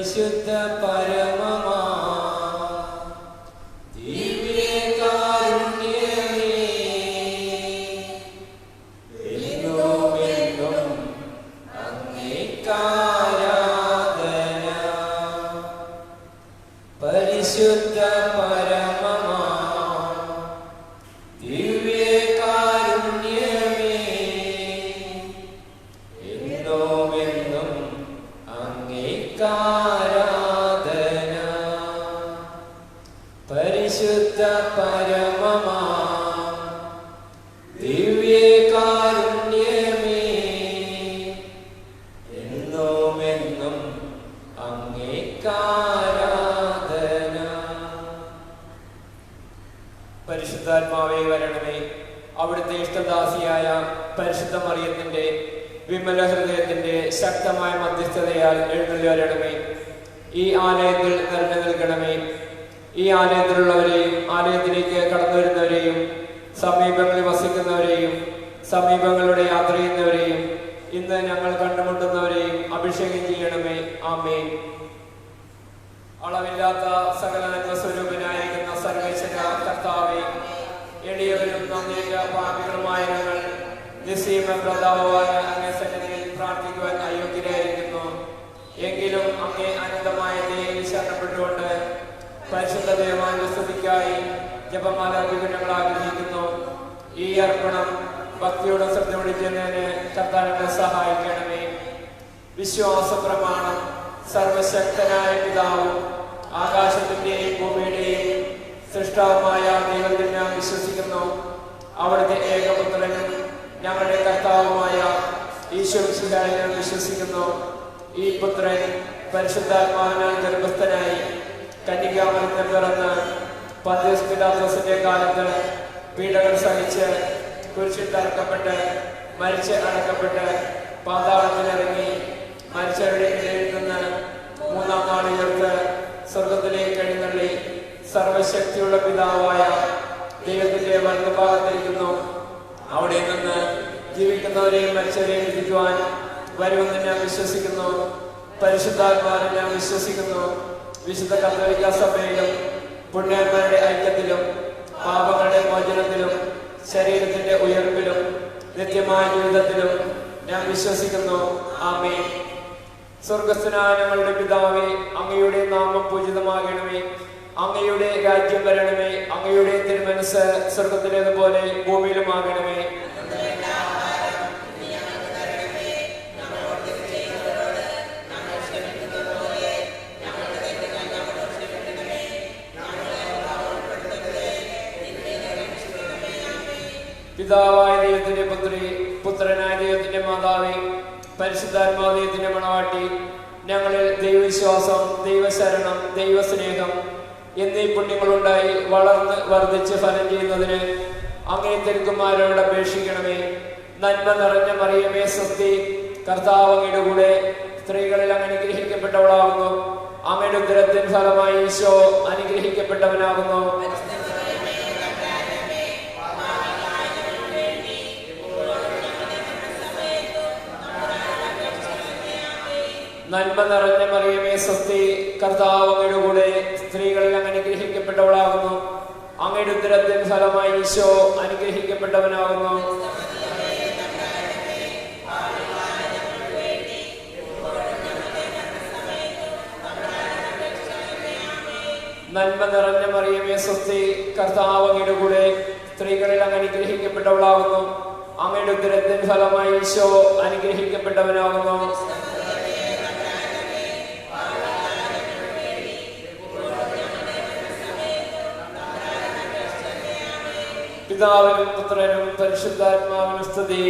പരിശുദ്ധ പരമമാ പരിശുദ്ധാത്മാവേ വരണമേ. അവിടുത്തെ ഇഷ്ടദാസിയായ പരിശുദ്ധ മറിയത്തിന്റെ വിമല ഹൃദയത്തിന്റെ ശക്തമായ മധ്യസ്ഥതയാൽ എഴുന്നള്ളി വരണമേ. ഈ ആലയത്തിൽ നിറഞ്ഞു നിൽക്കണമേ. ഈ ആലയത്തിലുള്ളവരെയും ആലയത്തിലേക്ക് കടന്നു വരുന്നവരെയും സമീപങ്ങളിൽ വസിക്കുന്നവരെയും സമീപങ്ങളുടെ യാത്ര ചെയ്യുന്നവരെയും ഇന്ന് ഞങ്ങൾ കണ്ടുമുട്ടുന്നവരെയും അഭിഷേകം ചെയ്യണമേ. ആമേൻ. അളവില്ലാത്ത സകല സ്വരൂപനായിരിക്കുന്ന സർവേശ്വര കർത്താവേ, എളിയവരും നന്ദിയുള്ള പാപികളുമായ ഞങ്ങൾ നിസ്സീമ പ്രതാപവായ അങ്ങേ സന്നിധിയിൽ പ്രാർത്ഥിക്കുവാൻ അയോഗ്യരായിരിക്കുന്നു. എങ്കിലും അങ്ങേ അനന്തമായ ദയയിൽ ശരണപ്പെട്ടുകൊണ്ട് പരിശുദ്ധ ദേവാനുസ്തുതിക്കായി ജപമാല ഞങ്ങൾ ആഗ്രഹിക്കുന്നു. ഈ അർപ്പണം ഭക്തിയോടെ ശ്രദ്ധയോടെ ചെയ്യുന്നതിന് കർത്താവിനെ സഹായിക്കണമേ. വിശ്വാസ പ്രമാണം. സർവശക്തനായ പിതാവും ആകാശത്തിന്റെയും ഭൂമിയുടെയും സൃഷ്ടാവുമായ ദൈവത്തിൽ ഞാൻ വിശ്വസിക്കുന്നു. അവിടുത്തെ ഏകപുത്രനും ഞങ്ങളുടെ കർത്താവുമായ ഈശോമിശിഹായിൽ ഞാൻ വിശ്വസിക്കുന്നു. ഈ പുത്രൻ പരിശുദ്ധാത്മാവിനാൽ ഗർഭസ്ഥനായി കന്യകാമറിയത്തിൽ പിറന്ന് പന്തിയോസ് പിലാത്തോസിന്റെ കാലത്ത് പീഡകൾ സഹിച്ച് കുരിശിൽ തറക്കപ്പെട്ട് മരിച്ച് അടക്കപ്പെട്ട് പാതാളത്തിലിറങ്ങി മരിച്ചവരുടെ ഇടയിൽ നിന്ന് മൂന്നാം നാൾ ഉയർത്ത് സ്വർഗത്തിലേക്ക് എഴുന്നള്ളി സർവശക്തിയുള്ള പിതാവായ ദൈവത്തിന്റെ വലതുഭാഗത്തിരിക്കുന്നു. അവിടെ നിന്ന് ജീവിക്കുന്നവരെയും മരിച്ചവരെയും വിധിക്കുവാൻ വരുമെന്ന് ഞാൻ വിശ്വസിക്കുന്നു. പരിശുദ്ധാത്മാവിനെ ഞാൻ വിശ്വസിക്കുന്നു. വിശുദ്ധ കത്തോലിക്ക സഭയിലും പുണ്യാത്മാരുടെ ഐക്യത്തിലും പാപങ്ങളുടെ മോചനത്തിലും ശരീരത്തിന്റെ ഉയർപ്പിലും നിത്യമായ ജീവിതത്തിലും ഞാൻ വിശ്വസിക്കുന്നു. ആമേൻ. സ്വർഗസ്ഥനായ ഞങ്ങളുടെ പിതാവേ, അങ്ങയുടെ നാമം പൂജിതമാകണമേ. അങ്ങയുടെ രാജ്യം വരണമേ. അങ്ങയുടെ തിരുമനസ് സ്വർഗത്തിലേതുപോലെ ഭൂമിയിലുമാകണമേ. പിതാവായ ദൈവത്തിന്റെ പുത്രി, പുത്രനായ ദൈവത്തിന്റെ മാതാവേ, പരിശുദ്ധാത്മാവ് ദൈവത്തിന്റെ മണവാട്ടി, ഞങ്ങളിൽ ദൈവവിശ്വാസം, ദൈവശരണം, ദൈവസ്നേഹം എന്നീ പുണ്യങ്ങളുണ്ടായി വളർന്ന് വർദ്ധിച്ച് ഫലം ചെയ്യുന്നതിന് അങ്ങേ തിരുക്കുമാരോട് അപേക്ഷിക്കണമേ. നന്മ നിറഞ്ഞ മറിയമേ സ്വസ്തി, കർത്താവ് അങ്ങയുടെ കൂടെ സ്ത്രീകളിൽ അങ്ങ് അനുഗ്രഹിക്കപ്പെട്ടവളാകുന്നു. അങ്ങയുടെ ഉദരത്തിൻ ഫലമായി ഈശോ അനുഗ്രഹിക്കപ്പെട്ടവനാകുന്നു. നന്മ നിറഞ്ഞ മറിയമേ സ്വസ്തി, കർത്താവ് അങ്ങയുടെ കൂടെ സ്ത്രീകളിൽ അങ്ങ് അനുഗ്രഹിക്കപ്പെട്ടവളാകുന്നു. അങ്ങയുടെ ഉദരത്തിൻ ഫലമായി ഈശോ അനുഗ്രഹിക്കപ്പെട്ടവനാകുന്നു. നന്മ നിറഞ്ഞ മറിയമേ സ്വസ്തി, കർത്താവ് അങ്ങയുടെ കൂടെ സ്ത്രീകളിൽ അങ്ങ് അനുഗ്രഹിക്കപ്പെട്ടവളാകുന്നു. അങ്ങയുടെ ഉദരത്തിൻ ഫലമായി ഈശോ അനുഗ്രഹിക്കപ്പെട്ടവനാകുന്നു. പിതാവിനും പുത്രനും പരിശുദ്ധാത്മാവിനും സ്തുതി.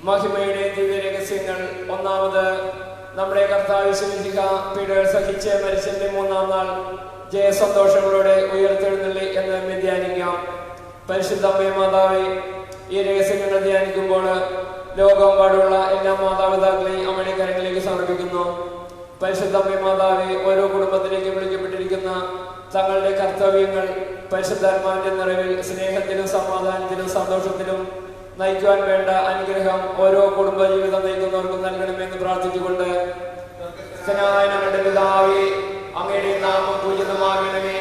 മഹിമയുടെ ദിവ്യ രഹസ്യങ്ങൾ. ഒന്നാമത്, നമ്മുടെ കർത്താവ് യേശുമിശിഹ പീഡകൾ സഹിച്ച് മരിച്ചതിന്റെ മൂന്നാം നാൾ ജയസന്തോഷങ്ങളോടെ ഉയർത്തെഴുന്നള്ളി എന്ന് ധ്യാനിക്കാം. പരിശുദ്ധ അമ്മേ മാതാവേ, ഈ രഹസ്യങ്ങൾ ധ്യാനിക്കുമ്പോൾ ലോകമെമ്പാടുള്ള എല്ലാ മാതാപിതാക്കളെയും അമ്മയുടെ കരങ്ങളിലേക്ക് സമർപ്പിക്കുന്നു. പരിശുദ്ധ അമ്മേ മാതാവേ, ഓരോ കുടുംബത്തിലേക്ക് വിളിക്കപ്പെട്ടിരിക്കുന്ന തങ്ങളുടെ കർത്തവ്യങ്ങൾ പരിശുദ്ധാത്മാവിന്റെ നിറവിൽ സ്നേഹത്തിലും സമാധാനത്തിലും സന്തോഷത്തിലും നയിക്കുവാൻ വേണ്ട അനുഗ്രഹം ഓരോ കുടുംബജീവിതം നയിക്കുന്നവർക്കും നൽകണമെന്ന് പ്രാർത്ഥിച്ചുകൊണ്ട്, ഞങ്ങളുടെ പിതാവേ, അങ്ങയുടെ നാമം പൂജിതമാകണമേ,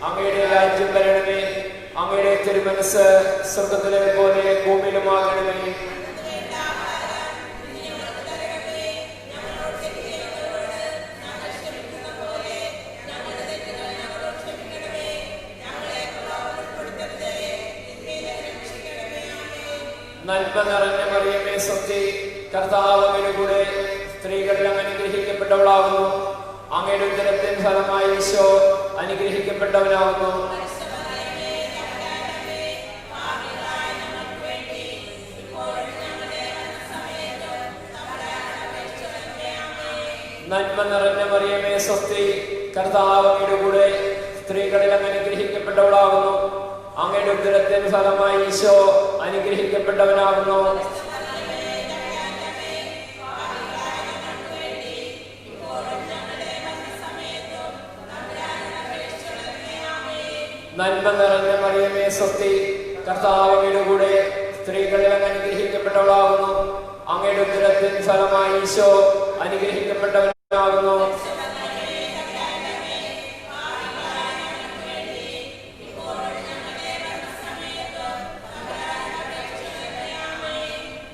അങ്ങയുടെ രാജ്യം വരണമേ, അങ്ങയുടെ തിരുമനസ് സ്വർഗ്ഗത്തിലെ പോലെ ഭൂമിയിലുമാകണമേ. നന്മ നിറഞ്ഞ മറിയമേ സ്വസ്തി, കർത്താവ് അങ്ങയുടെ കൂടെ, സ്ത്രീകളിൽ അങ്ങ് അനുഗ്രഹിക്കപ്പെട്ടവളാകുന്നു. അങ്ങയുടെ ഉദരത്തിൻ ഫലമായി ഈശോ അനുഗ്രഹിക്കപ്പെട്ടവനാകുന്നു. നന്മ നിറഞ്ഞ മറിയമേ സ്വസ്തി, കർത്താവ് അങ്ങയുടെ കൂടെ, സ്ത്രീകളിൽ അങ്ങ് അനുഗ്രഹിക്കപ്പെട്ടവളാകുന്നു. അങ്ങയുടെ ഉദരത്തിൻ ഫലമായി ഈശോ അനുഗ്രഹിക്കപ്പെട്ടവനാകുന്നു. നന്മ നിറഞ്ഞ മറിയമേ സ്വസ്തി, കർത്താവ് അങ്ങയുടെ കൂടെ, സ്ത്രീകളിൽ അങ്ങ് അനുഗ്രഹിക്കപ്പെട്ടവളാകുന്നു. അങ്ങയുടെ ഉദരത്തിൻ ഫലമായി ഈശോ അനുഗ്രഹിക്കപ്പെട്ടവനാകുന്നു.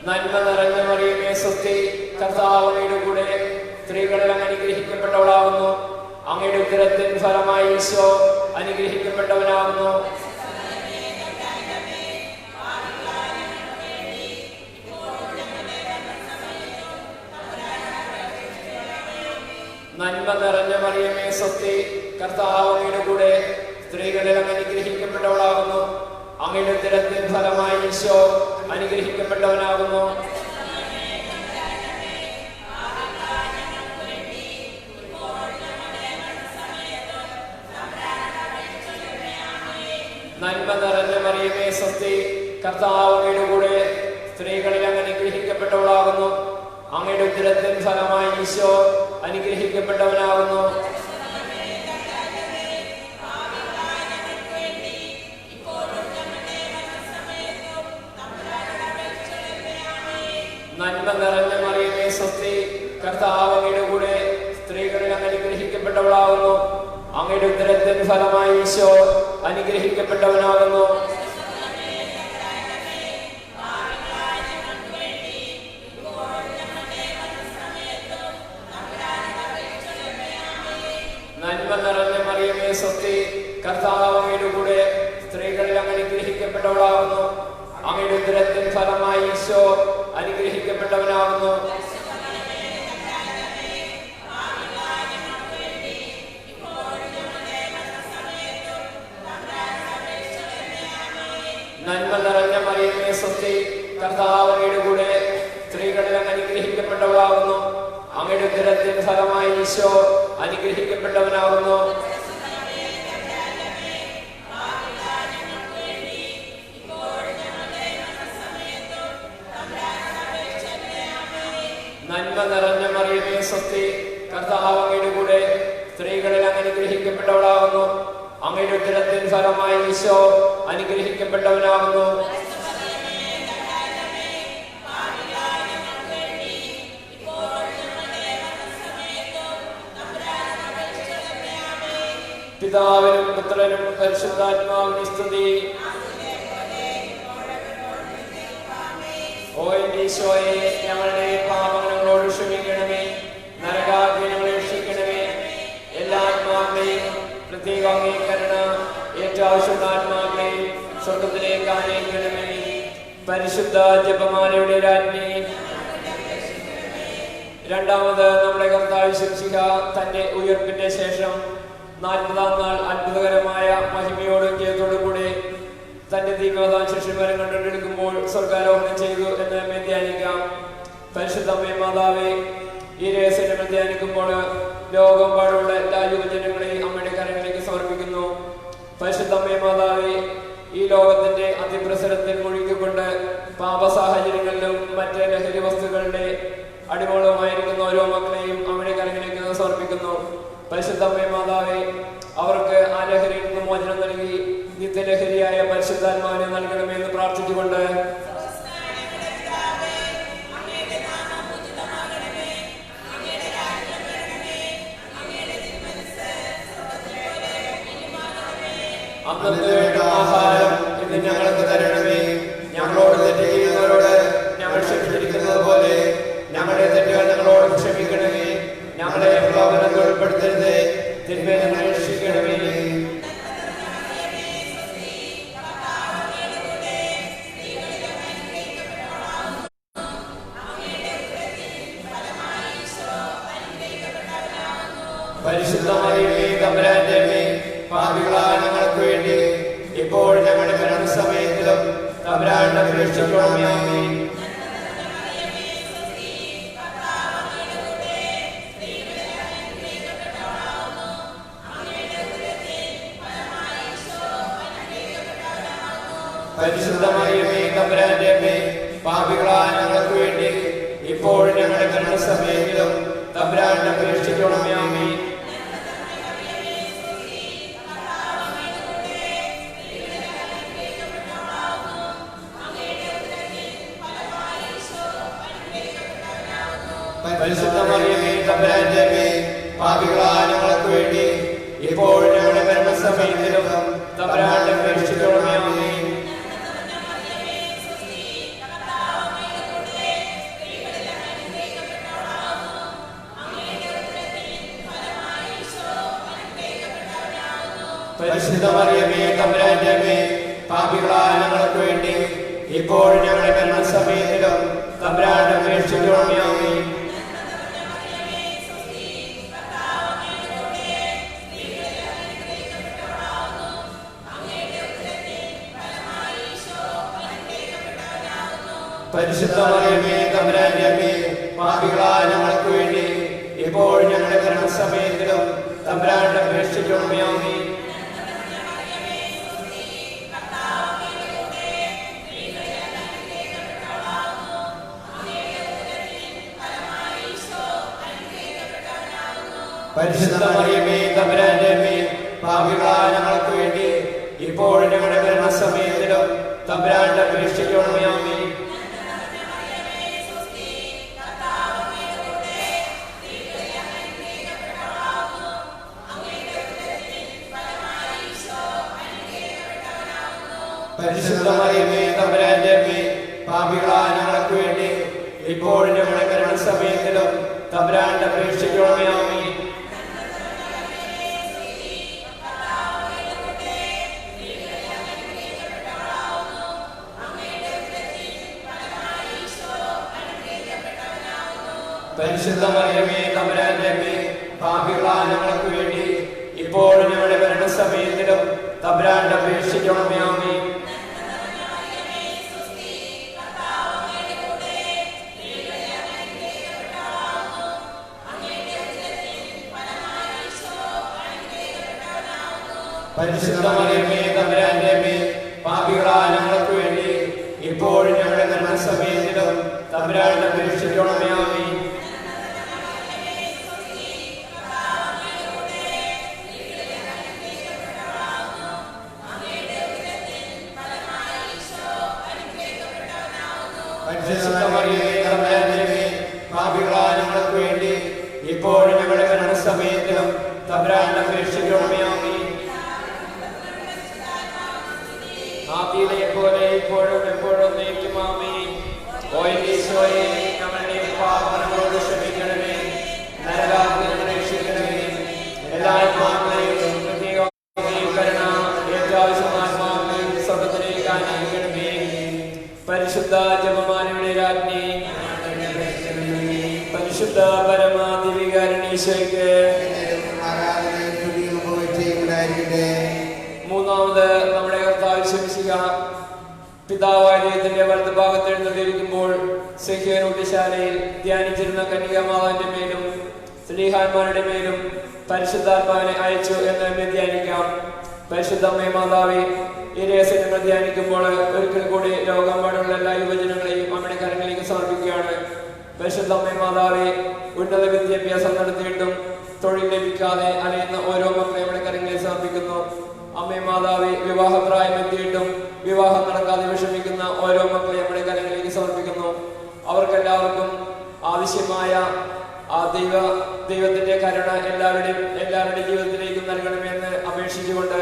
നന്മ നിറഞ്ഞ മറിയമേ സ്വസ്തി, കർത്താവ് അങ്ങയുടെ കൂടെ, സ്ത്രീകളിൽ അങ്ങ് അനുഗ്രഹിക്കപ്പെട്ടവളാകുന്നു. അങ്ങയുടെ ഉദരത്തിൻ ഫലമായി ഈശോ അനുഗ്രഹിക്കപ്പെട്ടവനാകുന്നു. നന്മ നിറഞ്ഞ മറിയമേ സ്വസ്തി, കർത്താവ് അങ്ങയുടെ കൂടെ, സ്ത്രീകളിൽ അങ്ങ് അനുഗ്രഹിക്കപ്പെട്ടവളാകുന്നു. അങ്ങയുടെ ഉദരത്തിൻ ഫലമായി ഈശോ അനുഗ്രഹിക്കപ്പെട്ടവനാകുന്നു. നന്മ നിറഞ്ഞ മറിയമേ സ്വസ്തി, കർത്താവ് അങ്ങയുടെ കൂടെ, സ്ത്രീകളിൽ അങ്ങ് അനുഗ്രഹിക്കപ്പെട്ടവളാകുന്നു. അങ്ങയുടെ ഉദരത്തിൻ ഫലമായി ഈശോ അനുഗ്രഹിക്കപ്പെട്ടവനാകുന്നു. നന്മ നിറഞ്ഞ മറിയമേ സ്വസ്തി, കർത്താവ് അങ്ങയുടെ കൂടെ, സ്ത്രീകളിൽ അങ്ങ് അനുഗ്രഹിക്കപ്പെട്ടവളാകുന്നു. അങ്ങയുടെ ഉദരത്തിൻ ഫലമായി ഈശോ അനുഗ്രഹിക്കപ്പെട്ടവനാകുന്നു. നന്മ നിറഞ്ഞ മറിയമേ സ്വസ്തി, കർത്താവ് അങ്ങയുടെ കൂടെ, സ്ത്രീകളിൽ അങ്ങ് അനുഗ്രഹിക്കപ്പെട്ടവളാകുന്നു. അങ്ങയുടെ ഉദരത്തിൻ ഫലമായി ഈശോ അനുഗ്രഹിക്കപ്പെട്ടവനാകുന്നു. നന്മ നിറഞ്ഞ മറിയമേ സ്വസ്തി, കർത്താവ് അങ്ങയുടെ കൂടെ, സ്ത്രീകളിൽ അങ്ങ് അനുഗ്രഹിക്കപ്പെട്ടവളാകുന്നു. അങ്ങയുടെ ഉദരത്തിൻ ഫലമായി ഈശോ അനുഗ്രഹിക്കപ്പെട്ടവനാകുന്നു. നന്മ നിറഞ്ഞ മറിയമേ സ്വസ്തി, കർത്താവ് അങ്ങയുടെ കൂടെ, സ്ത്രീകളിൽ അങ്ങ് അനുഗ്രഹിക്കപ്പെട്ടവളാകുന്നു. അങ്ങയുടെ ഉദരത്തിൻ ഫലമായി ഈശോ അനുഗ്രഹിക്കപ്പെട്ടവനാകുന്നു. പിതാവിനും പുത്രനും പരിശുദ്ധാത്മാവിനും സ്തുതി. ഓ എന്റെ ഈശോയെ, ഞങ്ങളുടെ പാപങ്ങളോട് ക്ഷമിക്കണമേ, നരകാഗ്നികളെ രക്ഷിക്കണമേ. എല്ലാ ആത്മാക്കളെയും, പ്രത്യേക അംഗീകരണ ഏറ്റവും സ്വർഗത്തിലേക്ക് ആനയിക്കണമേ. പരിശുദ്ധ ജപമാലയുടെ രാജ്ഞി, രണ്ടാമത് നമ്മുടെ കർത്താവ് ശിക്ഷിക തന്റെ ഉയർപ്പിന്റെ ശേഷം 40-ാം നാൾ അത്ഭുതകരമായ മഹിമയോടും ജയത്തോടുകൂടി തന്റെ ദീപവതാൻ ശിഷ്യന്മാരെ കണ്ടെടുക്കുമ്പോൾ സ്വർഗാരോഹണം ചെയ്തു എന്ന് നമ്മെ ധ്യാനിക്കാം. പരിശുദ്ധമ്മേ മാതാവേ, ഈ രഹസ്യം ധ്യാനിക്കുമ്പോൾ ലോകമെമ്പാടുള്ള എല്ലാ യുവജനങ്ങളെയും അമ്മയുടെ കരങ്ങളിലേക്ക് സമർപ്പിക്കുന്നു. പരിശുദ്ധമ്മേ മാതാവേ, ഈ ലോകത്തിന്റെ അതിപ്രസരത്തിൽ മുഴുകിക്കൊണ്ട് പാപ സാഹചര്യങ്ങളിലും മറ്റ് ലഹരി വസ്തുക്കളുടെ അടിമകളുമായിരിക്കുന്ന ഓരോ മക്കളെയും അമ്മയുടെ കരങ്ങളിലേക്ക് സമർപ്പിക്കുന്നു. പരിശുദ്ധമ്മേ മാതാവേ, അവർക്ക് ആ ലഹരിയിൽ നിന്ന് മോചനം നൽകി നിത്യലഹരിയായ പരിശുദ്ധാത്മാവിനെ നൽകണമെന്ന് പ്രാർത്ഥിച്ചുകൊണ്ട് അന്നത്തെ വേണ്ട ആഹാരം ഇന്ന് ഞങ്ങൾക്ക് തരണമേ. ഞങ്ങളോട് തെറ്റ് ചെയ്യുന്നവരോട് ഞങ്ങൾ ക്ഷമിച്ചിരിക്കുന്നത് പോലെ ഞങ്ങളുടെ തെറ്റുകൾ ഞങ്ങളോട് ക്ഷമിക്കണമേ. ഞങ്ങളെ പ്രലോഭനത്തിൽ ഉൾപ്പെടുത്തരുതേ, തിന്മയിൽ ഞങ്ങളെ രക്ഷിക്കണമേ. പരിശുദ്ധ മറിയമേ തമ്പുരാന്റെ അമ്മേ, പാപികളായ ഞങ്ങൾക്ക് വേണ്ടി ഇപ്പോൾ ഞങ്ങളുടെ മരണസമയത്തിലും തമ്പുരാന്റെ അപേക്ഷിക്കണമേ. ആമേൻ. പരിശുദ്ധ മറിയമേ തമ്പുരാന്റെ അമ്മേ, പാപികളായ ഞങ്ങൾക്ക് വേണ്ടി ഇപ്പോൾ ഞങ്ങളുടെ മരണസമയത്തിലും തമ്പുരാന്റെ അപേക്ഷിക്കണമേ. ആമേൻ. പരിശുദ്ധ മറിയമേ തമ്പുരാന്റെ അമ്മേ, പാപികളായ ഞങ്ങൾക്ക് വേണ്ടി ഇപ്പോൾ ഞങ്ങളുടെ മരണസമയത്തിലും തമ്പുരാന്റെ അപേക്ഷിക്കണമേ. ആമേൻ. പരിശുദ്ധ മറിയമേ തമ്പുരാന്റെ അമ്മേ, പാപികളായ ഞങ്ങൾക്ക് വേണ്ടി ഇപ്പോൾ ഞങ്ങളുടെ മരണസമയത്തിലും തമ്പുരാന്റെ അപേക്ഷിക്കണമേ. ആമേൻ. പരിശുദ്ധ മറിയമേ തമ്പുരാന്റെ അമ്മേ, പാപികളായ ഞങ്ങൾക്ക് വേണ്ടി ഇപ്പോൾ ഞങ്ങളുടെ മരണസമയത്തിലും തമ്പുരാന്റെ അപേക്ഷിക്കണമേ. ആമേൻ. പരിശുദ്ധ മറിയമേ തമ്പുരാന്റെ അമ്മേ, പാപികളായ ഞങ്ങൾക്ക് വേണ്ടി ഇപ്പോൾ ഞങ്ങളുടെ മരണസമയത്തിലും തമ്പുരാന്റെ അപേക്ഷിക്കണമേ. ആമേൻ. പരിശുദ്ധ മറിയമേ തമ്പുരാന്റെ അമ്മേ, പാപികളായ ഞങ്ങൾക്ക് വേണ്ടി ഇപ്പോൾ ഞങ്ങളുടെ മരണസമയത്തിലും തമ്പുരാന്റെ അപേക്ഷിക്കണമേ. ആമേൻ. പരിശുദ്ധ മറിയമേ തമ്പുരാന്റെ അമ്മേ, പാപികളായ ഞങ്ങൾക്ക് വേണ്ടി ഇപ്പോൾ ഞങ്ങളുടെ മരണസമയത്തിലും തമ്പുരാന്റെ അപേക്ഷിക്കണമേ. ആമേൻ. പരിശുദ്ധ മറിയമേ തമ്പുരാന്റെ അമ്മേ, പാപികളായ ഞങ്ങൾക്ക് വേണ്ടി ഇപ്പോൾ ഞങ്ങളുടെ മരണസമയത്തിലും തമ്പുരാന്റെ അപേക്ഷിക്കണമേ. ആമേൻ. പരിശുദ്ധ മറിയമേ തമ്പുരാന്റെ അമ്മേ, പാപികളായ ഞങ്ങൾക്ക് വേണ്ടി ഇപ്പോൾ ഞങ്ങളുടെ മരണസമയത്തിലും തമ്പുരാന്റെ അപേക്ഷിക്കണമേ. ആമേൻ. ആദിയിലെ പോലെ ഇപ്പോഴും എപ്പോഴും നീക്കും. ആമേൻ. ഓ ഈശോയെ, ഞങ്ങളുടെ പാപങ്ങളോട് ക്ഷമിക്കണമേ, നരകാഗ്നിയിൽ നിന്ന് രക്ഷിക്കണമേ, എല്ലാ ആത്മാക്കളെയും പ്രത്യേക കരുണ ഏറ്റവും ആത്മാക്കളെയും സ്വർഗ്ഗത്തിലേക്ക് ആനയിക്കണമേ. പരിശുദ്ധ ജപമാലയുടെ രാജ്ഞി, പരിശുദ്ധ പരമാദിവികാരണീശോയ്ക്ക് മൂന്നാമത് നമ്മുടെ കർത്താവ് ശംസിക പിതാവായ ദൈവത്തിന്റെ വലതുഭാഗത്ത് എഴുന്നള്ളിയിരിക്കുമ്പോൾ സെഖ്യോനുദ്യശാലയിൽ ധ്യാനിച്ചിരുന്ന കന്യകാമാതാവിന്റെ മേലും സ്ലീഹാന്മാരുടെ മേലും പരിശുദ്ധാത്മാവിനെ അയച്ചു എന്ന് ധ്യാനിക്കാം. പരിശുദ്ധ അമ്മേ മാതാവേ, ഈ രഹസ്യം ധ്യാനിക്കുമ്പോൾ ഒരിക്കൽ കൂടി ലോകമെമ്പാടുള്ള എല്ലാ യുവജനങ്ങളെയും അമ്മയുടെ കരങ്ങളിലേക്ക് സമർപ്പിക്കുകയാണ്. പരിശുദ്ധ അമ്മേ മാതാവേ, ഉന്നത വിദ്യാഭ്യാസം നടത്തിയിട്ടും തൊഴിൽ ലഭിക്കാതെ അലയുന്ന ഓരോ മക്കളെ നമ്മുടെ കരങ്ങളിൽ സമർപ്പിക്കുന്നു. അമ്മേ മാതാവേ, വിവാഹപ്രായം എത്തിയിട്ടും വിവാഹം നടക്കാതെ വിഷമിക്കുന്ന ഓരോ മക്കളെ നമ്മുടെ കരങ്ങളിലേക്ക് സമർപ്പിക്കുന്നു. അവർക്കെല്ലാവർക്കും ആവശ്യമായ ആ ദൈവത്തിന്റെ കരുണ എല്ലാവരുടെയും ജീവിതത്തിലേക്കും നൽകണമെന്ന് അപേക്ഷിച്ചുകൊണ്ട്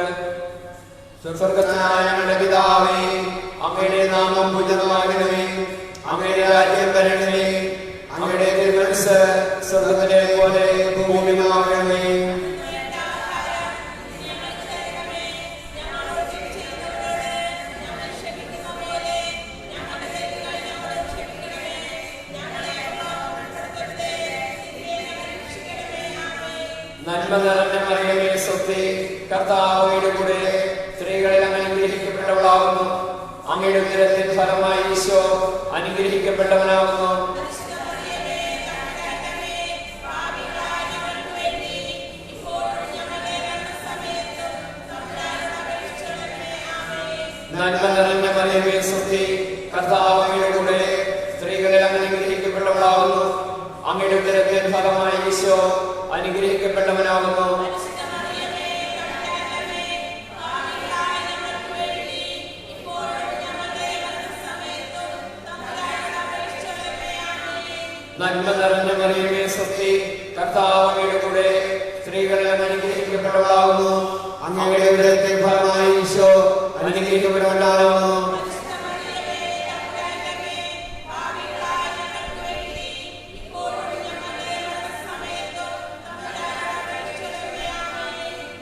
സ്വർഗ്ഗസ്ഥനായ ഞങ്ങളുടെ പിതാവേ, അങ്ങയുടെ നാമം പൂജിതമാകണമേ, അങ്ങയുടെ രാജ്യം വരണമേ, അങ്ങയുടെ തിരുമനസ്സ് സ്വർഗ്ഗത്തിലെ പോലെ ഭൂമിയിലുമാകണമേ. നന്മ നിറഞ്ഞ മറിയമേ സ്വസ്തി, കർത്താവ് അങ്ങയുടെ കൂടെ സ്ത്രീകളിൽ അങ്ങ് അനുഗ്രഹിക്കപ്പെട്ടവളാകുന്നു. അങ്ങയുടെ ഉദരത്തിൻ ഫലമായി ഈശോ അനുഗ്രഹിക്കപ്പെട്ടവനാകുന്നു. നന്മ നിറഞ്ഞ മറിയമേ സ്വസ്തി, കർത്താവ് അങ്ങയുടെ കൂടെ സ്ത്രീകളിൽ അങ്ങ് അനുഗ്രഹിക്കപ്പെട്ടവളാകുന്നു. അങ്ങയുടെ ഉദരത്തിൻ ഫലമായി ഈശോ അനുഗ്രഹിക്കപ്പെട്ടവനാകുന്നു. നന്മ നിറഞ്ഞ മറിയമേ സ്വസ്തി, കർത്താവ് അങ്ങയുടെ കൂടെ സ്ത്രീകളിൽ അങ്ങ് അനുഗ്രഹിക്കപ്പെട്ടവളാകുന്നു. അങ്ങയുടെ ഉദരത്തിൻ ഫലമായി ഈശോ അനുഗ്രഹിക്കപ്പെട്ടവനാകുന്നു.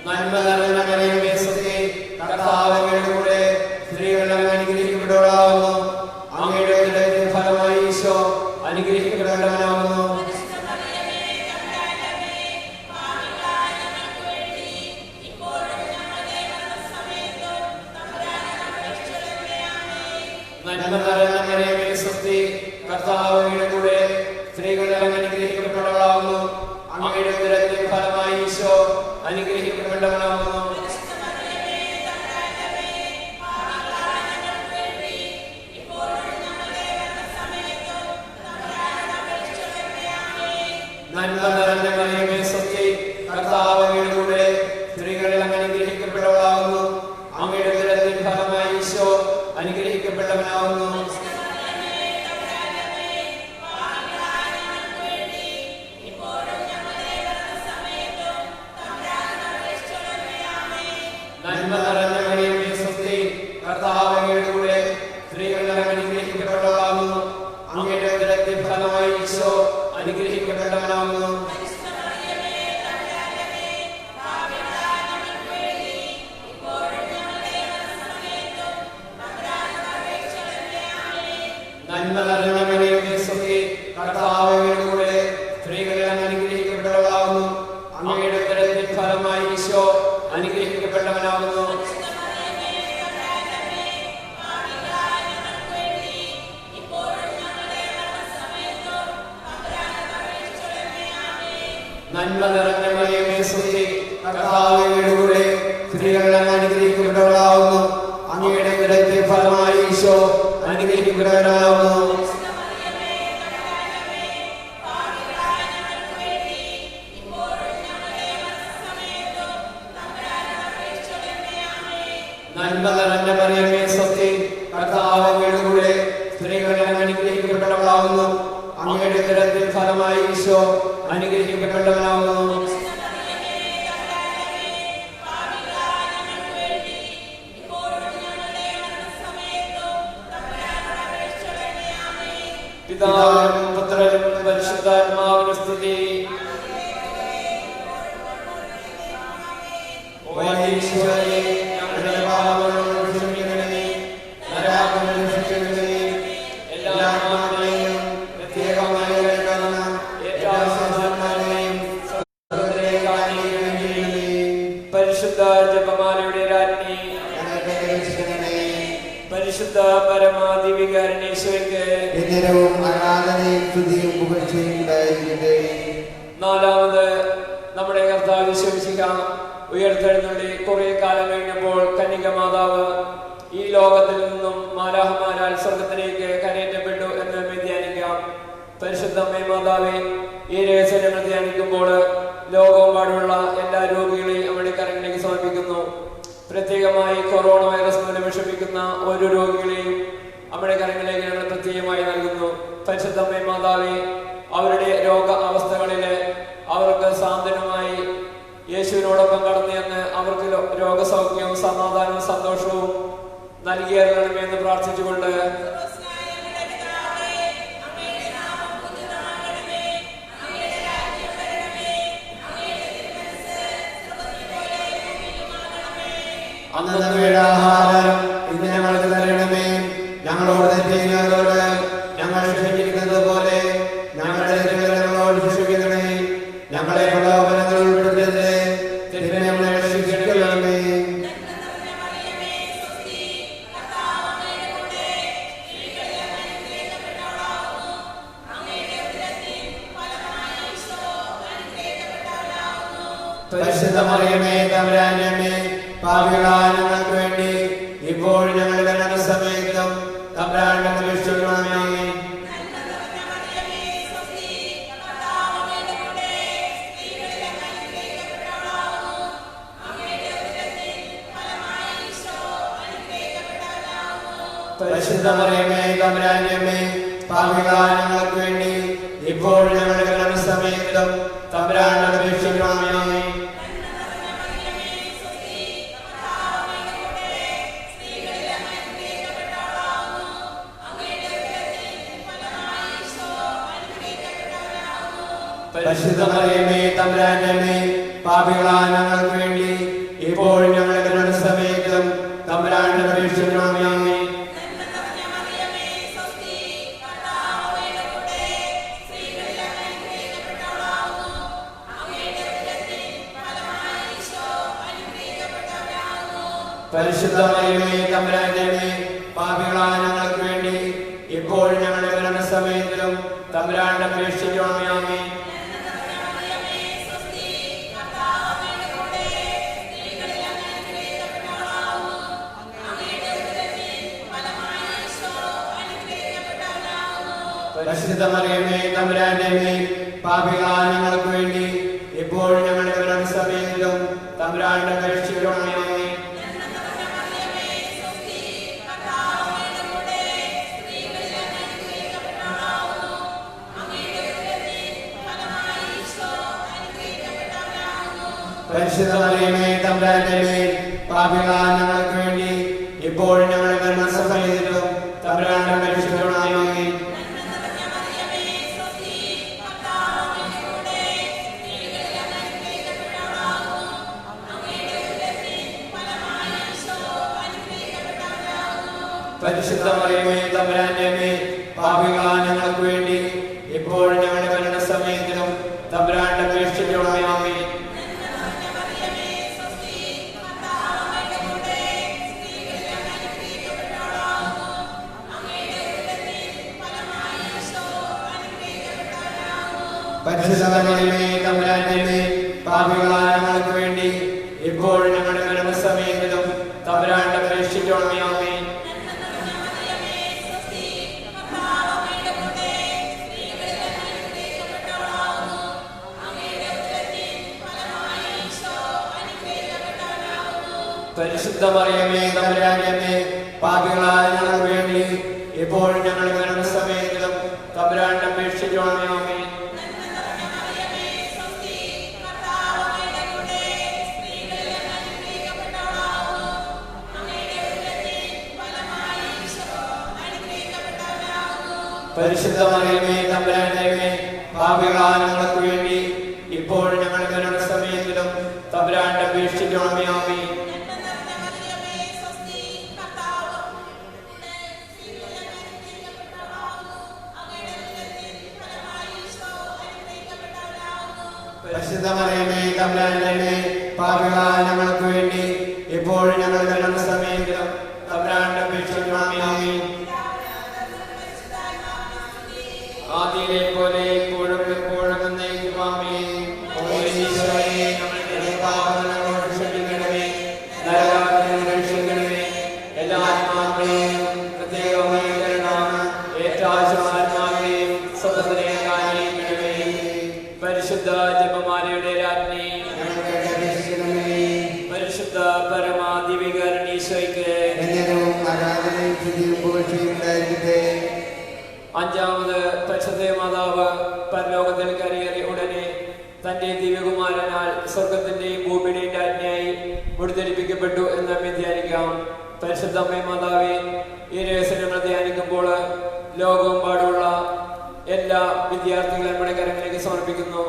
നന്മ നിറഞ്ഞ മറിയമേ സ്വസ്തി, കർത്താവ് അങ്ങയുടെ കൂടെ സ്ത്രീകളിൽ അങ്ങ് അനുഗ്രഹിക്കപ്പെട്ടവളാകുന്നു. അങ്ങയുടെ ഉദരത്തിൻ ഫലമായി ഈശോ അനുഗ്രഹിക്കപ്പെട്ടവനാകുന്നു. നന്മ നിറഞ്ഞ മറിയമേ സ്വസ്തി, കർത്താവ് അങ്ങയുടെ കൂടെ സ്ത്രീകളിൽ അങ്ങ് അനുഗ്രഹിക്കപ്പെട്ടവളാകുന്നു. അങ്ങയുടെ ഉദരത്തിൻ ഫലമായി ഈശോ അനുഗ്രഹിക്കപ്പെട്ടവനാകുന്നു. നന്മ നിറഞ്ഞ മറിയമേ സ്വസ്തി, കർത്താവ് അങ്ങയുടെ കൂടെ സ്ത്രീകളിൽ അങ്ങ് അനുഗ്രഹിക്കപ്പെട്ടവളാകുന്നു. അങ്ങയുടെ ഉദരത്തിൻ ഫലമായി ഈശോ അനുഗ്രഹിക്കപ്പെട്ടവനാകുന്നു. നന്മ നിറഞ്ഞ മറിയമേ സ്വസ്തി, കർത്താവ് അങ്ങയുടെ കൂടെ സ്ത്രീകളിൽ അങ്ങ് അനുഗ്രഹിക്കപ്പെട്ടവളാകുന്നു. അങ്ങയുടെ ഉദരത്തിൻ ഫലമായി ഈശോ അനുഗ്രഹിക്കപ്പെട്ടവനാകുന്നു. നന്മ നിറഞ്ഞ മറിയമേ സ്വസ്തി, കർത്താവ് അങ്ങയുടെ കൂടെ സ്ത്രീകളിൽ അങ്ങ് അനുഗ്രഹിക്കപ്പെട്ടവളാകുന്നു. അങ്ങയുടെ ഉദരത്തിൻ ഫലമായി ഈശോ അനുഗ്രഹിക്കപ്പെട്ടവനാകുന്നു. നന്മ നിറഞ്ഞ മറിയമേ സ്വസ്തി, കർത്താവ് അങ്ങയുടെ കൂടെ സ്ത്രീകളിൽ അങ്ങ് അനുഗ്രഹിക്കപ്പെട്ടവളാകുന്നു. അങ്ങയുടെ ഉദരത്തിൻ ഫലമായി ഈശോ അനുഗ്രഹിക്കപ്പെട്ടവനാകുന്നു. നന്മ നിറഞ്ഞ മറിയമേ സ്വസ്തി, കർത്താവ് അങ്ങയുടെ കൂടെ സ്ത്രീകളിൽ അങ്ങ് അനുഗ്രഹിക്കപ്പെട്ടവളാകുന്നു. അങ്ങയുടെ ഉദരത്തിൻ ഫലമായി ഈശോ അനുഗ്രഹിക്കപ്പെട്ടവനാകുന്നു. പിതാവിനും പുത്രനും പരിശുദ്ധാത്മാവിനും സ്തുതി. ഈശോയെ, ഞങ്ങളുടെ പാപങ്ങൾ ക്ഷമിക്കണമേ, നരകാഗ്നിയിൽ രക്ഷിക്കണമേ, എല്ലാ ആത്മാക്കളെയും പ്രത്യേകമായി കേൾക്കുന്ന ഏറ്റവും സഹോദരന്മാരെയും സഹോദരരെയും ആനയിക്കണമേ. പരിശുദ്ധ ജപമാലയുടെ രാജ്ഞി, പരിശുദ്ധ പരമാധിവികാരണീശ്വരക്ക് ആരാധനയും സ്തുതിയും പുകഴ്ചയും ഉണ്ടായിരിക്കട്ടെ. നാലാമത് നമ്മുടെ കർത്താവ് വിശ്വസിക്ക ഉയർത്തെഴുന്നള്ളി കുറെ കാലം കഴിഞ്ഞപ്പോൾ കന്യക മാതാവ് ഈ ലോകത്തിൽ നിന്നും മാലാഹമാരാൽ സ്വർഗത്തിലേക്ക് കരയേറ്റപ്പെട്ടു എന്ന് ധ്യാനിക്കാം. പരിശുദ്ധമ്മേ മാതാവേ, ഈ രഹസ്യം ധ്യാനിക്കുമ്പോൾ ലോകമെമ്പാടുമുള്ള എല്ലാ രോഗികളെയും നമ്മുടെ കരങ്ങളിലേക്ക് സമർപ്പിക്കുന്നു. പ്രത്യേകമായി കൊറോണ വൈറസ് മൂലം വിഷമിക്കുന്ന ഓരോ രോഗികളെയും നമ്മുടെ കരങ്ങളിലേക്ക് ഞങ്ങൾ പ്രത്യേകമായി നൽകുന്നു. പരിശുദ്ധമ്മേ മാതാവേ, അവരുടെ രോഗ അവസ്ഥകളില് അവർക്ക് സാന്ത്വനമായി യേശുവിനോടൊപ്പം കടന്നു എന്ന് അവർക്ക് രോഗസൗഖ്യവും സമാധാനവും സന്തോഷവും നൽകിയറിയണമെന്ന് പ്രാർത്ഥിച്ചുകൊണ്ട് ആഹാരം ഇന്ന് ഞങ്ങൾക്ക് തരണമേ. ഞങ്ങളോട് തെറ്റ് ചെയ്യുന്നവരോട് ഞങ്ങൾ ക്ഷമിച്ചിരിക്കുന്നത് പോലെ ഞങ്ങളുടെ തെറ്റുകൾ ഞങ്ങളോട് ക്ഷമിക്കണമേ. ഞങ്ങളെ പ്രലോഭനങ്ങളിൽ ഉൾപ്പെടുത്തരുതേ, തിന്മയിൽ ഞങ്ങളെ രക്ഷിക്കണമേ. പരിശുദ്ധ മറിയമേ, തമ്പുരാന്റെ അമ്മേ, പാപികളായ ഞങ്ങൾക്ക് വേണ്ടി ഇപ്പോൾ ഞങ്ങളുടെ മരണസമയത്തും തമ്പുരാന്റെ അപേക്ഷിക്കണമേ. പരിശുദ്ധ മറിയമേ, തമ്പുരാന്റെ അമ്മേ, പാപികളായ ഞങ്ങൾക്ക് വേണ്ടി ഇപ്പോൾ ഞങ്ങളുടെ മരണസമയത്തും തമ്പുരാന്റെ അപേക്ഷിക്കണമേ. പരിശുദ്ധ മറിയമേ, തമ്പുരാന്റെ അമ്മേ, പാപികളായ ഞങ്ങൾക്ക് വേണ്ടി ഇപ്പോൾ ഞങ്ങളുടെ മരണസമയത്തും തമ്പുരാന്റെ അപേക്ഷിക്കണമേ. പരിശുദ്ധ മറിയമേ, തമ്പുരാന്റെ അമ്മേ, പാപികളായ ഞങ്ങൾക്ക് വേണ്ടി ഇപ്പോൾ ഞങ്ങളുടെ മരണസമയത്തിലും തമ്പുരാന്റെ അപേക്ഷിക്കണമേ. പരിശുദ്ധ മറിയമേ, തമ്പുരാന്റെ അമ്മേ, പാപികളായ ഞങ്ങൾക്ക് വേണ്ടി ഇപ്പോൾ ഞങ്ങളുടെ മരണസമയത്തിലും തമ്പുരാന്റെ അപേക്ഷിക്കണമേ. പരിശുദ്ധ മറിയമേ, തമ്പുരാന്റെ അമ്മേ, പാപികളായ ഞങ്ങൾക്ക് വേണ്ടി ഇപ്പോൾ ഞങ്ങളുടെ മരണസമയത്തിലും തമ്പുരാന്റെ അപേക്ഷിക്കണമേ. പരിശുദ്ധ മറിയമേ, തമ്പുരാന്റെ അമ്മേ, പാപികളായ ഞങ്ങൾക്ക് വേണ്ടി ഇപ്പോൾ ഞങ്ങളുടെ മരണസമയത്തിലും തമ്പുരാന്റെ അപേക്ഷിക്കണമേ. പരിശുദ്ധ മറിയമേ, തമ്പുരാന്റെ അമ്മേ, പാപികളായ ഞങ്ങൾക്ക് വേണ്ടി ഇപ്പോൾ ഞങ്ങളുടെ മരണസമയത്തിലും തമ്പുരാന്റെ അപേക്ഷിക്കണമേ. പരിശുദ്ധ മറിയമേ, തമ്പുരാന്റെ അമ്മേ, പാപികളായ ഞങ്ങൾക്ക് വേണ്ടി ഇപ്പോൾ ഞങ്ങളുടെ മരണസമയത്തിലും തമ്പുരാന്റെ അപേക്ഷിക്കണമേ. പരിശുദ്ധ മറിയമേ, തമ്പുരാന്റെ അമ്മേ, പാപികളായ ഞങ്ങൾക്ക് വേണ്ടി ഇപ്പോൾ ഞങ്ങളുടെ മരണസമയത്തിലും തമ്പുരാന്റെ അപേക്ഷിക്കണമേ. പരിശുദ്ധ മറിയമേ, തമ്പുരാന്റെ അമ്മേ, പാപികളായ ഞങ്ങൾക്ക് വേണ്ടി ഇപ്പോൾ ഞങ്ങളുടെ മരണസമയത്തിലും തമ്പുരാന്റെ അപേക്ഷിക്കണമേ. ആദിയിലെ പോലെ ഇപ്പോഴും എപ്പോഴും എന്നേക്കും ആമേൻ. ഈശോയെ, ഞങ്ങളുടെ പാപങ്ങളോട് ക്ഷമിക്കണമേ, നരകാഗ്നിയിൽ രക്ഷിക്കണമേ. എല്ലാ ആത്മാക്കളെയും പ്രത്യേകമായി ഏറ്റവും സ്വതന്ത്രയെ കാണിക്കണമേ. പരിശുദ്ധ ജപമാലയുടെ രാജ്ഞി, പരിശുദ്ധ പരമാദിവികരണീശോയ്ക്ക് അഞ്ചാമത് പരിശുദ്ധ മാതാവ് പരലോകത്തിൽ കയറിയ ഉടനെ തന്റെ ദിവ്യകുമാരനാൽ സ്വർഗത്തിന്റെയും ഭൂമിയുടെയും രാജ്ഞിയായി മുടിധരിപ്പിക്കപ്പെട്ടു എന്ന് നമ്മെ ധ്യാനിക്കാം. പരിശുദ്ധ അമ്മേ മാതാവേ, ഈ രഹസ്യം നമ്മൾ ധ്യാനിക്കുമ്പോൾ ലോകമെമ്പാടുമുള്ള എല്ലാ വിദ്യാർത്ഥികളും നമ്മുടെ കരങ്ങളിലേക്ക് സമർപ്പിക്കുന്നു.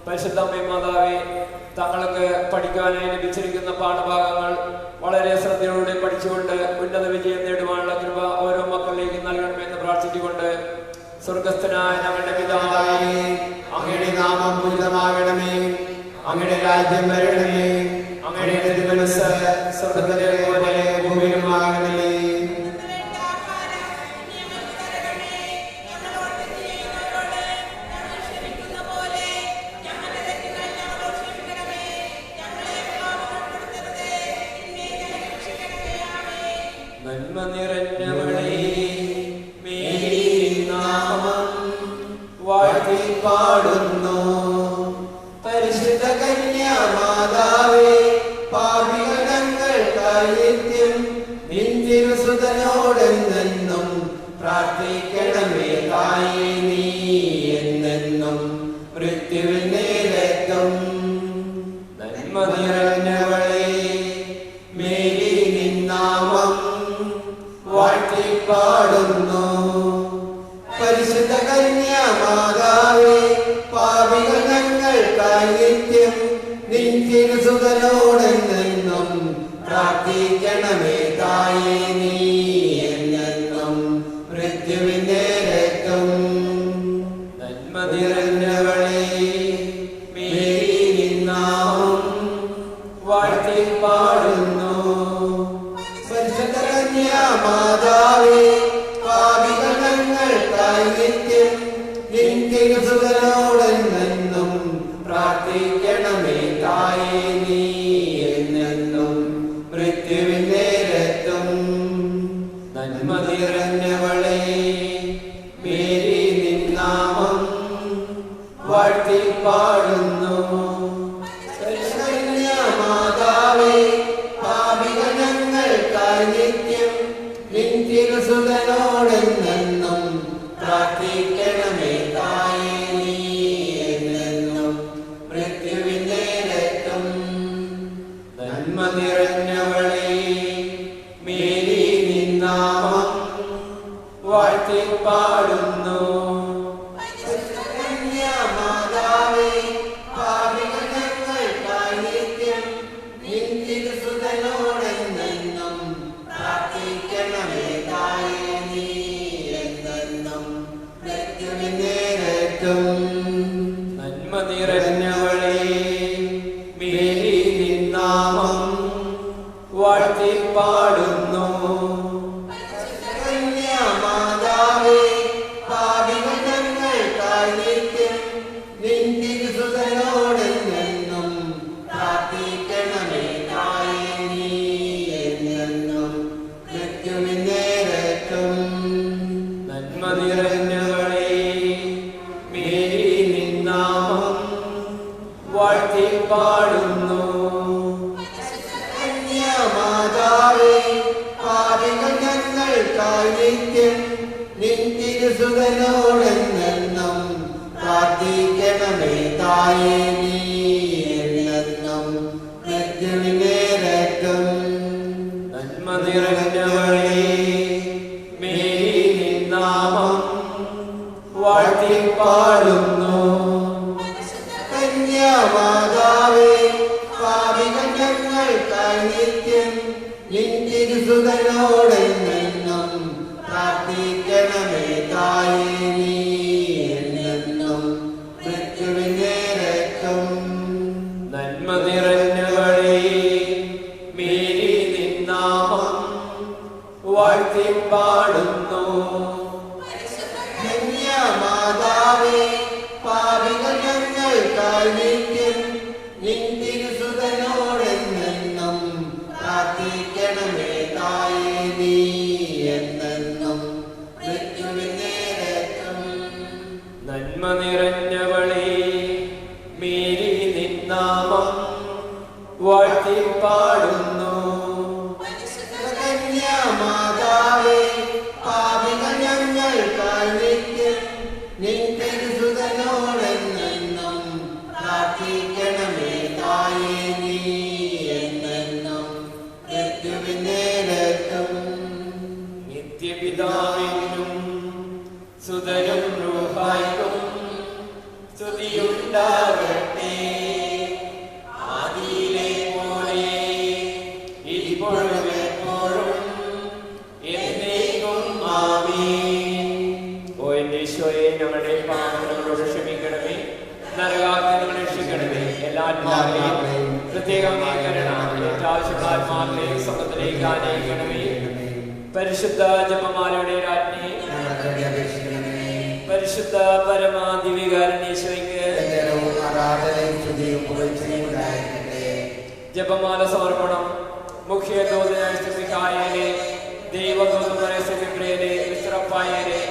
പരിശുദ്ധ അമ്മേ മാതാവേ, തങ്ങൾക്ക് പഠിക്കുവാനായി ലഭിച്ചിരിക്കുന്ന പാഠഭാഗങ്ങൾ വളരെ ശ്രദ്ധയോടെ പഠിച്ചുകൊണ്ട് ഉന്നത വിജയം നേടുവാനുള്ള കൃപ ഓരോ മക്കളിലേക്ക് നൽകണമെന്ന് പ്രാർത്ഥിച്ചുകൊണ്ട്, സ്വർഗസ്ഥനായ ഞങ്ങളുടെ പിതാവേ, അങ്ങയുടെ നാമം പൂജിതമാകണമേ, അങ്ങയുടെ രാജ്യം വരണമേ, അങ്ങയുടെ തിരുമനസ്സ് സ്വർഗ്ഗത്തിലെ പോലെ ഭൂമിയിലുമാകണമേ. നന്മ നിറഞ്ഞവളേ, മേരി നാമം വാഴ്ത്തി പാടുന്നു. പരിശുദ്ധ കന്യാമാതാവേ, പാപികൾ ഞങ്ങൾക്കായി നിത്യം നിൻ തിരുസുതനോടെന്നെന്നും പ്രാർത്ഥിക്കണമേ തായേ. നീ എന്നെന്നും മൃത്യുവിൽ നേരത്തും. നന്മ നിറഞ്ഞവളേ, മേരി നിൻ നാമം വാഴ്ത്തി പാടുന്നു. പരിശുദ്ധ കന്യാമാതാവേ, പാപികൾ ഞങ്ങൾക്കായി നിത്യം നിൻ തിരുസുതനോടെന്നെന്നും പ്രാർത്ഥിക്കണമേ തായേ. നീ എന്നെന്നും മൃത്യുവിൻ നേരത്തും. നന്മ നിറഞ്ഞവളേ, മേരി നിൻ നാമം വാഴ്ത്തി പാടുന്നു. പരിശുദ്ധ കന്യാമാതാവേ, പാപികൾ ഞങ്ങൾക്കായി നിത്യം നിൻ തിരുസുതനോടെന്നെന്നും പ്രാർത്ഥിക്കണമേ തായേ. നീ എന്നെന്നും മൃത്യുവിൻ നേരത്തും. നന്മ നിറഞ്ഞവളേ, മേരി നിൻ നാമം വാഴ്ത്തി പാടുന്നു. മാതാവേ, പാപികൾ ഞങ്ങൾക്കായി നിത്യം നിൻ തിരുസുതനോടെന്നെന്നും പ്രാർത്ഥിക്കണമേ തായേ. നീ എന്നെന്നും മൃത്യുവിൻ നേരത്തും. നന്മ നിറഞ്ഞവളേ, മേരി നിൻ നാമം വാഴ്ത്തി പാടുന്നു. മാതാവേ, പാപികൾ ഞങ്ങൾക്കായി നിത്യം നിൻ തിരുസുതനോടെന്നെന്നും പ്രാർത്ഥിക്കണമേ തായേ. നീ എന്നെന്നും മൃത്യുവിൻ നേരത്തും. നന്മ നിറഞ്ഞവളേ, മേരി നിൻ നാമം വാഴ്ത്തി പാടുന്നു. മാതാവേ, പാപികൾ ഞങ്ങൾക്കായി നിത്യം നിൻ തിരുസുതനോടെന്നെന്നും പ്രാർത്ഥിക്കണമേ തായേ. നീ എന്നെന്നും മൃത്യുവിൻ നേരത്തും. നന്മ നിറഞ്ഞവളേ, മേരി നിൻ നാമം വാഴ്ത്തി പാടുന്നു. മാതാവേ, പാപികൾ ഞങ്ങൾക്കായി നിത്യം നിൻ തിരുസുതനോടെന്നെന്നും പ്രാർത്ഥിക്കണമേ തായേ. നീ എന്നെന്നും മൃത്യുവിൻ നേരത്തും. നന്മ നിറഞ്ഞവളേ, മേരി നിൻ നാമം വാഴ്ത്തി പാടുന്നു. കന്യാമാതാവേ, പാപികൾ ഞങ്ങൾക്കായി നിത്യം നിൻ തിരുസുതനോടെന്നെന്നും പ്രാർത്ഥിക്കണമേ തായേ. നീ എന്നെന്നും മൃത്യുവിൻ നേരത്തും. നന്മ നിറഞ്ഞവളേ, മേരി നിൻ നാമം വാഴ്ത്തി പാടുന്നു. കന്യാമാതാവേ, പാപികൾ ഞങ്ങൾക്കായി നിത്യം നിൻ തിരുസുതനോടെന്നെന്നും പ്രാർത്ഥിക്കണമേ തായേ. നീ എന്നെന്നും മൃത്യുവിൻ നേരത്തും. നന്മ നിറഞ്ഞവളേ, മേരി നിൻ നാമം വാഴ്ത്തി പാടുന്നു. കന്യാമാതാവേ, പാപികൾ ഞങ്ങൾക്കായി നിത്യം നിൻ തിരുസുതനോടെന്നെന്നും പ്രാർത്ഥിക്കണമേ പരിശുദ്ധ ജപമാലയുടെ രാജ്ഞി, പരിശുദ്ധ പരമാദിവികാരണീശ്വരിക്ക് ജപമാല സമർപ്പണം. മുഖ്യ ദൂതനായ മിഖായേലെ, ദൈവദൂതനായ ഫിബ്രിയേലെ, മിസ്രപ്പായേലെ,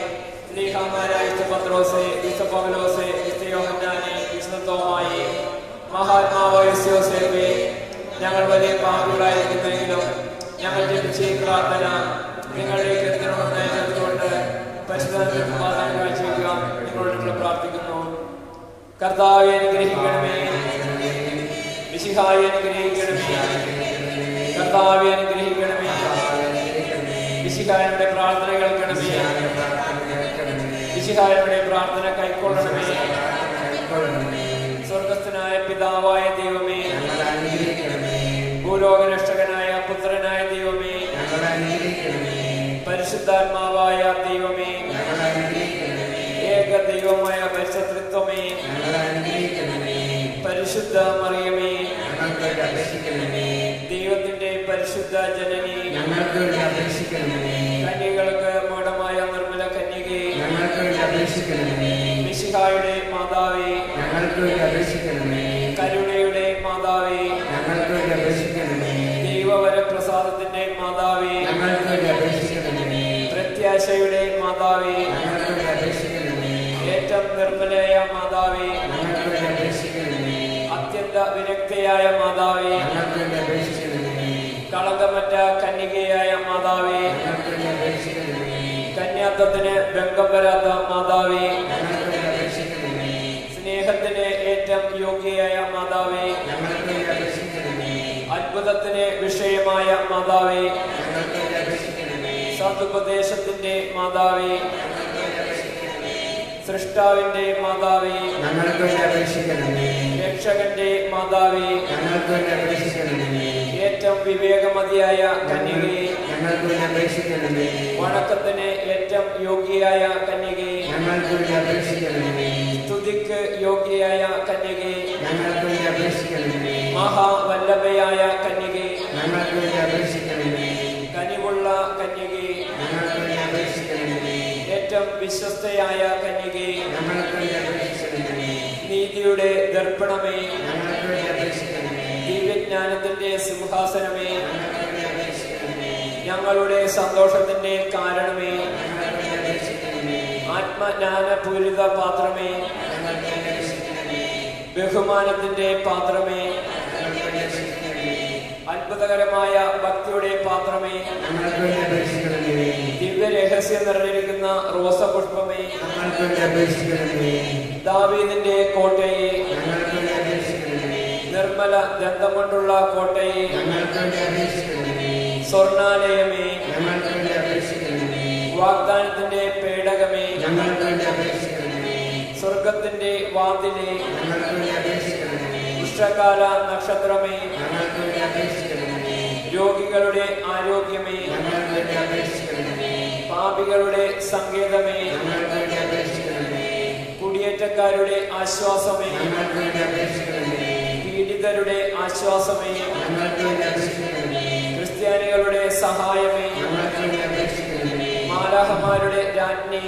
സ്ലീഹാമാരായ പത്രോസേ, വിശുദ്ധ പൗലോസേ, വിശുദ്ധ യോഹന്നാനെ, വിശുദ്ധ തോമായെ, മഹാത്മാവായ യോസേഫേ, ഞങ്ങൾ വലിയ പാപികളായിരിക്കുന്നെങ്കിലും ഞങ്ങൾ ജപിച്ച ഈ പ്രാർത്ഥന നിങ്ങളിലേക്ക് എത്തണമെന്നതുകൊണ്ട് പരിശുദ്ധമാതാവിനെ കാഴ്ചവെക്കാം. നിങ്ങളോട് ഞങ്ങൾ പ്രാർത്ഥിക്കുന്നു. കർത്താവെ അനുഗ്രഹിക്കണമേ, മിശിഹായെ അനുഗ്രഹിക്കണമേ, കർത്താവെ അനുഗ്രഹിക്കണമേ, മിശിഹായുടെ പ്രാർത്ഥന കേൾക്കണമേ, മിശിഹായുടെ പ്രാർത്ഥന കൈക്കൊള്ളണമേ. സ്വർഗസ്ഥനായ പിതാവായ ദൈവമേ, ഭൂലോകരക്ഷകനായ പുത്രനായ ദൈവമേ, പരിശുദ്ധാത്മാവായ ദൈവമേ, ഏക ദൈവമായ പരിശുദ്ധത്വമേ, പരിശുദ്ധ മറിയമേ, ദൈവത്തിന്റെ പരിശുദ്ധ ജനനി, കന്യകൾക്ക് മൂഢമായ നിർമ്മല കന്യകേ, മിശിഹായുടെ മാതാവേ, കരുണയുടെ മാതാവേ, ദൈവവരപ്രസാദത്തിന്റെ മാതാവേ, പ്രത്യാശയുടെ മാതാവേ, ഏറ്റവും നിർമ്മലയായ മാതാവേ, അത്യന്ത വിരക്തയായ മാതാവേ, കളങ്കമറ്റ കന്യകയായ മാതാവേ, കന്യാത്വത്തിന് ഭംഗം വരാത്ത മാതാവേ, സ്നേഹത്തിന് ഏറ്റവും യോഗ്യയായ മാതാവേ, അത്ഭുതത്തിന് വിഷയമായ മാതാവേ, സതുപദേശത്തിന്റെ മാതാവേ, സൃഷ്ടാവിന്റെ മാതാവേ, രക്ഷകന്റെ മാതാവേ, ഏറ്റവും വിവേകമതിയായ കന്യകേ, വണക്കത്തിന് ഏറ്റവും യോഗ്യയായ കന്യകേ, സ്തുതിക്ക് യോഗ്യയായ കന്യകേ, മഹാവല്ലഭയായ കന്യകേ, കനിവുള്ള കന്യകേ, ഏറ്റവും വിശ്വസ്തയായ കന്യകേ, നീതിയുടെ ദർപ്പണമേ, ദിവ്യജ്ഞാനത്തിന്റെ സിംഹാസനമേ, ഞങ്ങളുടെ സന്തോഷത്തിന്റെ കാരണമേ, ആത്മജ്ഞാനപൂരിത പാത്രമേ, ബഹുമാനത്തിന്റെ പാത്രമേ, അത്ഭുതകരമായ ഭക്തിയുടെ പാത്രമേ, ദിവ്യരഹസ്യം നിറഞ്ഞിരിക്കുന്ന റോസപുഷ്പമേ, ദാവീദിന്റെ കോട്ടയെ, നിർമ്മല ദന്തം കൊണ്ടുള്ള കോട്ടയെ, സ്വർണാലയമേ, വാഗ്ദാനത്തിന്റെ പേടകമേ, സ്വർഗത്തിന്റെ വാതിലെ, ഉഷ്ണകാല നക്ഷത്രമേ, രോഗികളുടെ ആരോഗ്യമേ, പാപികളുടെ സങ്കേതമേ, കുടിയേറ്റക്കാരുടെ ആശ്വാസമേ, പീഡിതരുടെ ആശ്വാസമേ, ക്രിസ്ത്യാനികളുടെ സഹായമേ, മാലാഹമാരുടെ രാജ്ഞി,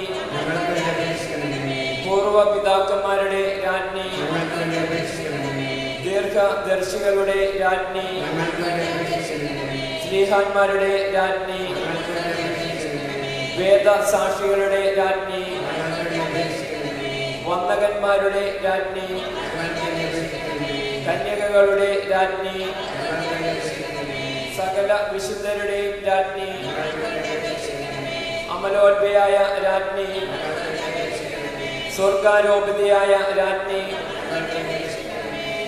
പൂർവപിതാക്കന്മാരുടെ രാജ്ഞി, ദീർഘദർശികളുടെ രാജ്ഞി, സ്ലീഹാന്മാരുടെ രാജ്ഞി, വേദസാക്ഷികളുടെ രാജ്ഞി, വന്ദകന്മാരുടെ രാജ്ഞി, കന്യകകളുടെ രാജ്ഞി, സകല വിശുദ്ധരുടെ രാജ്ഞി, അമലോത്ഭയായ രാജ്ഞി, സ്വർഗാരോപിതയായ രാജ്ഞി,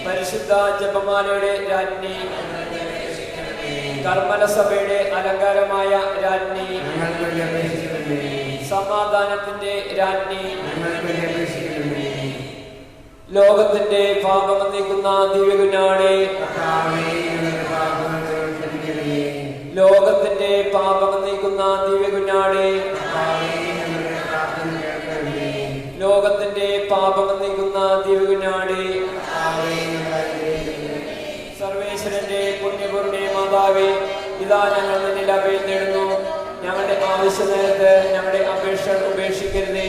പരിശുദ്ധ ജപമാലയുടെ രാജ്ഞി, കർമ്മലസഭയുടെ അലങ്കാരമായ രാജ്ഞി, സമാധാനത്തിന്റെ രാജ്ഞി, ലോകത്തിന്റെ പാപം നീക്കുന്ന ദിവ്യകുഞ്ഞാടേ, ലോകത്തിന്റെ പാപം നീക്കുന്ന ദിവ്യകുഞ്ഞാടേ, ലോകത്തിന്റെ പാപം നീക്കുന്ന ദിവ്യകുഞ്ഞാടേ, സർവേശ്വരൻ മാതാവേ, ഇതാ ഞങ്ങൾ നിന്നിൽ അഭയം തേടുന്നു. ഞങ്ങളുടെ ആവശ്യ നേരത്ത് ഞങ്ങളുടെ അപേക്ഷ ഉപേക്ഷിക്കരുതേ.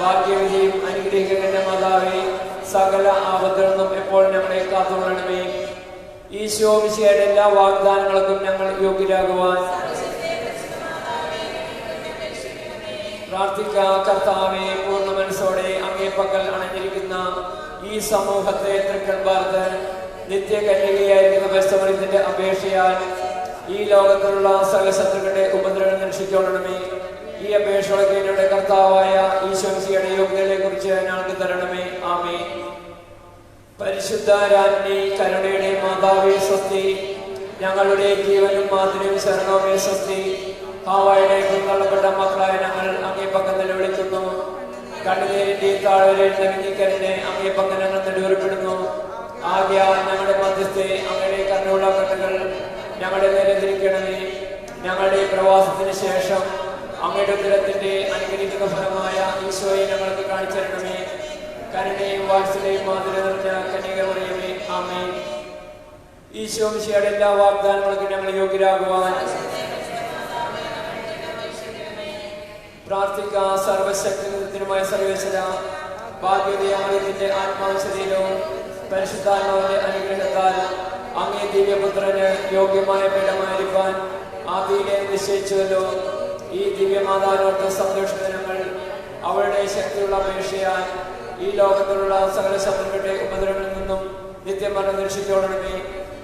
ഭാഗ്യവതിയും അനുഗ്രഹിക്കുന്ന മാതാവേ, സകല ആപത്തിൽ നിന്നും എപ്പോൾ ഞങ്ങളെ കാത്തുകൊള്ളണമേ. ഈശോ മിശിഹായുടെ എല്ലാ വാഗ്ദാനങ്ങൾക്കും ഞങ്ങൾ യോഗ്യരാകുവാൻ പ്രാർത്ഥിക്കാം. കർത്താവേ, പൂർണ്ണ മനസ്സോടെ അങ്ങേ പക്കൽ അണഞ്ഞിരിക്കുന്ന ഈ സമൂഹത്തെ തൃക്കൺ പാർത്ത് നിത്യകന്യകയായിരിക്കുന്ന പരിസ്ഥിതിന്റെ അപേക്ഷയാൽ ഈ ലോകത്തിലുള്ള സകല ശത്രുക്കളുടെ ഉപദ്രവം രക്ഷിച്ചോളണമേ. ഈ അപേക്ഷകളൊക്കെ ഞങ്ങളുടെ കർത്താവായ ഈശോ മിശിഹായുടെ യോഗ്യതയെ കുറിച്ച് ഞങ്ങൾക്ക് തരണമേ. ആമേൻ. പരിശുദ്ധ രാജ്ഞി, കരുണയുടെ മാതാവേ സ്വസ്തി. ഞങ്ങളുടെ ജീവനും മാതൃയും ശരണവുമേ സ്വസ്തി. ഹാവായുടെ തള്ളപ്പെട്ട മക്കളായ ഞങ്ങൾ അങ്ങേ പക്കം നിലവിളിക്കുന്നു. കണ്ണുനീരിന്റെ താഴ്വരയിൽ നീക്കരനെ അങ്ങേ പക്കം ഞങ്ങൾ നെടുവേർപ്പെടുന്നു. ആകയാൽ ഞങ്ങളുടെ മധ്യസ്ഥെ അങ്ങയുടെ കണ്ണുള്ള കണ്ണുകൾ ഞങ്ങളുടെ നേരെ തിരിക്കണമേ. ഞങ്ങളുടെ പ്രവാസത്തിന് ശേഷം അങ്ങയുടെ ഉദരത്തിന്റെ അനുഗ്രഹിക്കുന്ന ഫലമായ ഈശോയെ ഞങ്ങൾക്ക് കാണിച്ചു തരണമേ. കരുണയും വാത്സല്യവും മാധുര്യം നിറഞ്ഞ കന്യകമറിയമേ, ആമേൻ. ഈശോ മിശിഹായുടെ എല്ലാ വാഗ്ദാനങ്ങൾക്കും ഞങ്ങൾ യോഗ്യരാകുവാൻ പ്രാർത്ഥിക്കാം. സർവശക്തിനുമായ സർവേശ്വര, ഭാഗ്യവതിയാമറിയത്തിന്റെ ആത്മാവ് ശരീരവും പരിശുദ്ധാത്മാവിന്റെ അനുഗ്രഹത്താൽ അങ്ങേ ദിവ്യപുത്രന് യോഗ്യമായ പീഠമായിരിക്കാൻ ആദിയിലെ നിശ്ചയിച്ചുവല്ലോ. ഈ ദിവ്യമാതാവിനോട് സന്തോഷത്തിന് ഞങ്ങൾ അവളുടെ ശക്തിയുള്ള അപേക്ഷയാൽ ഈ ലോകത്തിലുള്ള സകല ശത്രുക്കളുടെ ഉപദ്രവങ്ങളിൽ നിന്നും നിത്യമരണം രക്ഷിച്ചോളണമേ.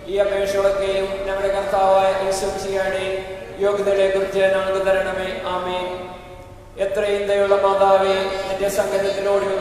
ഈ അപേക്ഷകളൊക്കെയും ഞങ്ങളുടെ കർത്താവായ യേശു മിശിഹായുടെ യോഗ്യതകളെ കുറിച്ച് ഞങ്ങൾക്ക് തരണമേ. ആമേൻ. എത്രയും ദയുള്ള മാതാവേ, എന്റെ സങ്കടത്തിനോടും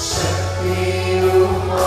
ശക്തിയുമാ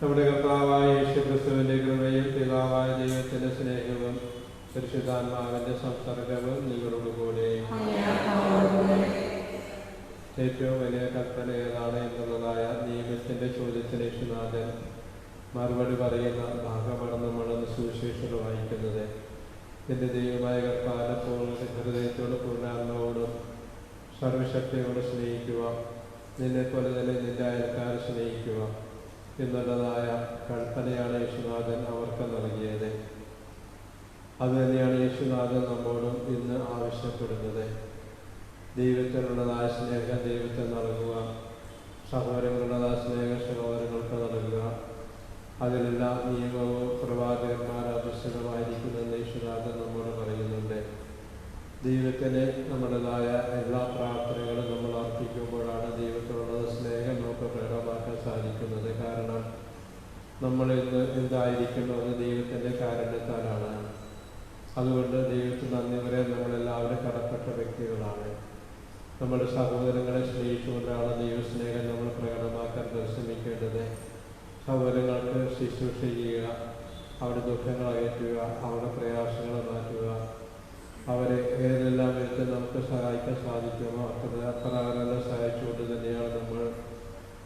നമ്മുടെ കർത്താവായ യേശുക്രിസ്തുവിന്റെ കൃപയും പിതാവായ ദൈവത്തിന്റെ സ്നേഹവും പരിശുദ്ധാത്മാവിന്റെ സംസർഗവും നിങ്ങളോടുകൂടെ. ഏറ്റവും വലിയ കൽപ്പന ഏതാണ് എന്നുള്ളതായ നിയമത്തിന്റെ ചോദ്യത്തിന് യേശുനാഥൻ മറുപടി പറയുന്ന ഭാഗമാണ് നമ്മളന്ന് സുവിശേഷം വായിക്കുന്നത്. എൻ്റെ ദൈവമായ കർത്താവിനെ പൂർണ്ണ ഹൃദയത്തോട് പൂർണ്ണാത്മാവോടും സർവശക്തിയോട് സ്നേഹിക്കുക, നിന്നെപ്പോലെ തന്നെ നിന്റെ അയൽക്കാരെ സ്നേഹിക്കുക എന്നുള്ളതായ കൽപ്പനയാണ് യേശുനാഥൻ അവർക്ക് നൽകിയത്. അതുതന്നെയാണ് യേശുനാഥൻ നമ്മോടും ഇന്ന് ആവശ്യപ്പെടുന്നത്. ദൈവത്തിനുള്ളതായ സ്നേഹം ദൈവത്തിന് നൽകുക, സഹോദരങ്ങളുള്ളതായ സ്നേഹം സഹോദരങ്ങൾക്ക് നൽകുക. അതിലെല്ലാം നിയമവും പ്രവാചകന്മാർ അധിഷ്ഠിതമായിരിക്കുമെന്ന് യേശുനാഥൻ നമ്മോട് പറയുന്നുണ്ട്. ദൈവത്തിന് നമ്മുടേതായ എല്ലാ പ്രാർത്ഥനകളും നമ്മൾ അർപ്പിക്കുമ്പോഴാണ് ദൈവത്തിനുള്ള സ്നേഹം നമുക്ക് പ്രകടമാക്കാൻ സാധിക്കുന്നത്. കാരണം നമ്മൾ ഇന്ന് എന്തായിരിക്കുന്നു അത് ദൈവത്തിൻ്റെ കാരുണ്യത്താലാണ്. അതുകൊണ്ട് ദൈവത്തിന് നന്ദി പറയാൻ നമ്മളെല്ലാവരും കടപ്പെട്ട വ്യക്തികളാണ്. നമ്മുടെ സഹോദരങ്ങളെ സ്നേഹിച്ചുകൊണ്ടാണ് ദൈവസ്നേഹം നമ്മൾ പ്രകടമാക്കാൻ പരിശ്രമിക്കേണ്ടത്. സഹോദരങ്ങൾക്ക് ശുശ്രൂഷ ചെയ്യുക, അവരുടെ ദുഃഖങ്ങൾ അകറ്റുക, അവരുടെ പ്രയാസങ്ങൾ മാറ്റുക, അവരെ ഏതെല്ലാം വിധത്തിൽ നമുക്ക് സഹായിക്കാൻ സാധിക്കുമോ അപ്രകാരം സഹായിച്ചുകൊണ്ട് തന്നെയാണ് നമ്മൾ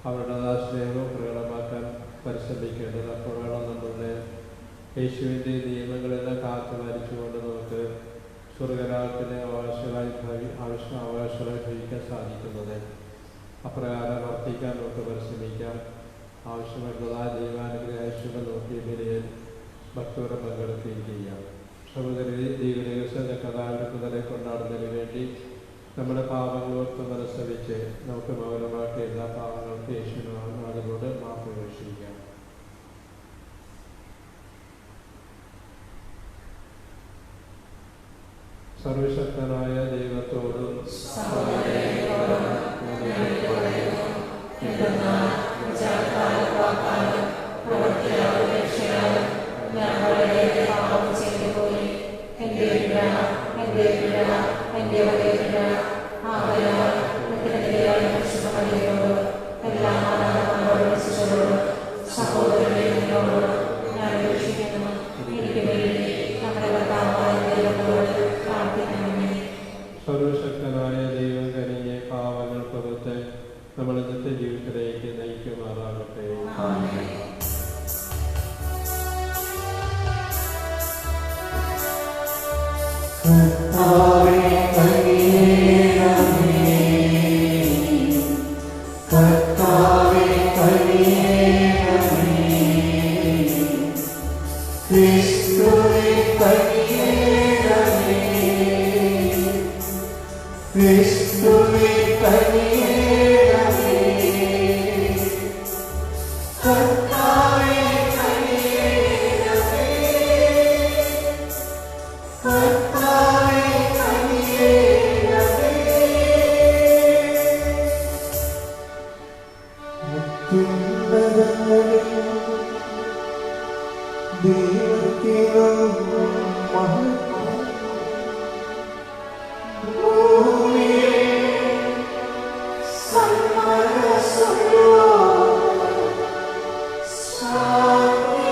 അവരുടെ സ്നേഹവും പ്രകടമാക്കാൻ പരിശ്രമിക്കേണ്ടത്. അപ്പോഴാണ് നമ്മളുടെ യേശുവിൻ്റെ നിയമങ്ങളെല്ലാം കാത്തുപാലിച്ചുകൊണ്ട് നമുക്ക് സ്വർഗരാജ്യത്തിന് അവകാശമായി ഭവിക്കാൻ സാധിക്കുന്നത്. അപ്രകാരം വർത്തിക്കാൻ നമുക്ക് പരിശ്രമിക്കാം. ആവശ്യമായിട്ടുള്ളതായ ദൈവാനുഗ്രഹ ആവശ്യങ്ങൾ നോക്കിയ നിലയിൽ ഭക്തോടെ പങ്കെടുക്കുകയും ചെയ്യാം. സഹോദരി ദൈവരഹസ്യ കഥാവിനെ കൊണ്ടാടുന്നതിന് വേണ്ടി നമ്മുടെ പാപങ്ങളോർത്ത് മനസ്സരിച്ച് നമുക്ക് മൗനമാക്കിയ എല്ലാ പാപങ്ങൾക്കും യേശുവിനോട് മാപ്പ് അപേക്ഷിക്കാം. സർവശക്തനായ ദൈവത്തോടും സർവശക്തനായ ദൈവം കനിഞ്ഞ പാവങ്ങൾ പുറത്ത് നമ്മൾ ഇന്നത്തെ ജീവിതത്തിലേക്ക് നയിക്കുമാറാകട്ടെ. കർത്താവേ കനിയണമേ, കർത്താവേ കനിയണമേ, ക്രിസ്തുവേ കനിയണമേ, ക്രിസ്തുവേ കനിയണമേ, കർത്താവേ കനിയണമേ, കർത്താവേ കനിയണമേ. അത്യുന്നതങ്ങളിൽ ദൈവത്തിനും മഹത്വം, ഭൂമിയിൽ സന്മനസ്സുള്ളോർ ശാന്തിയുമേ.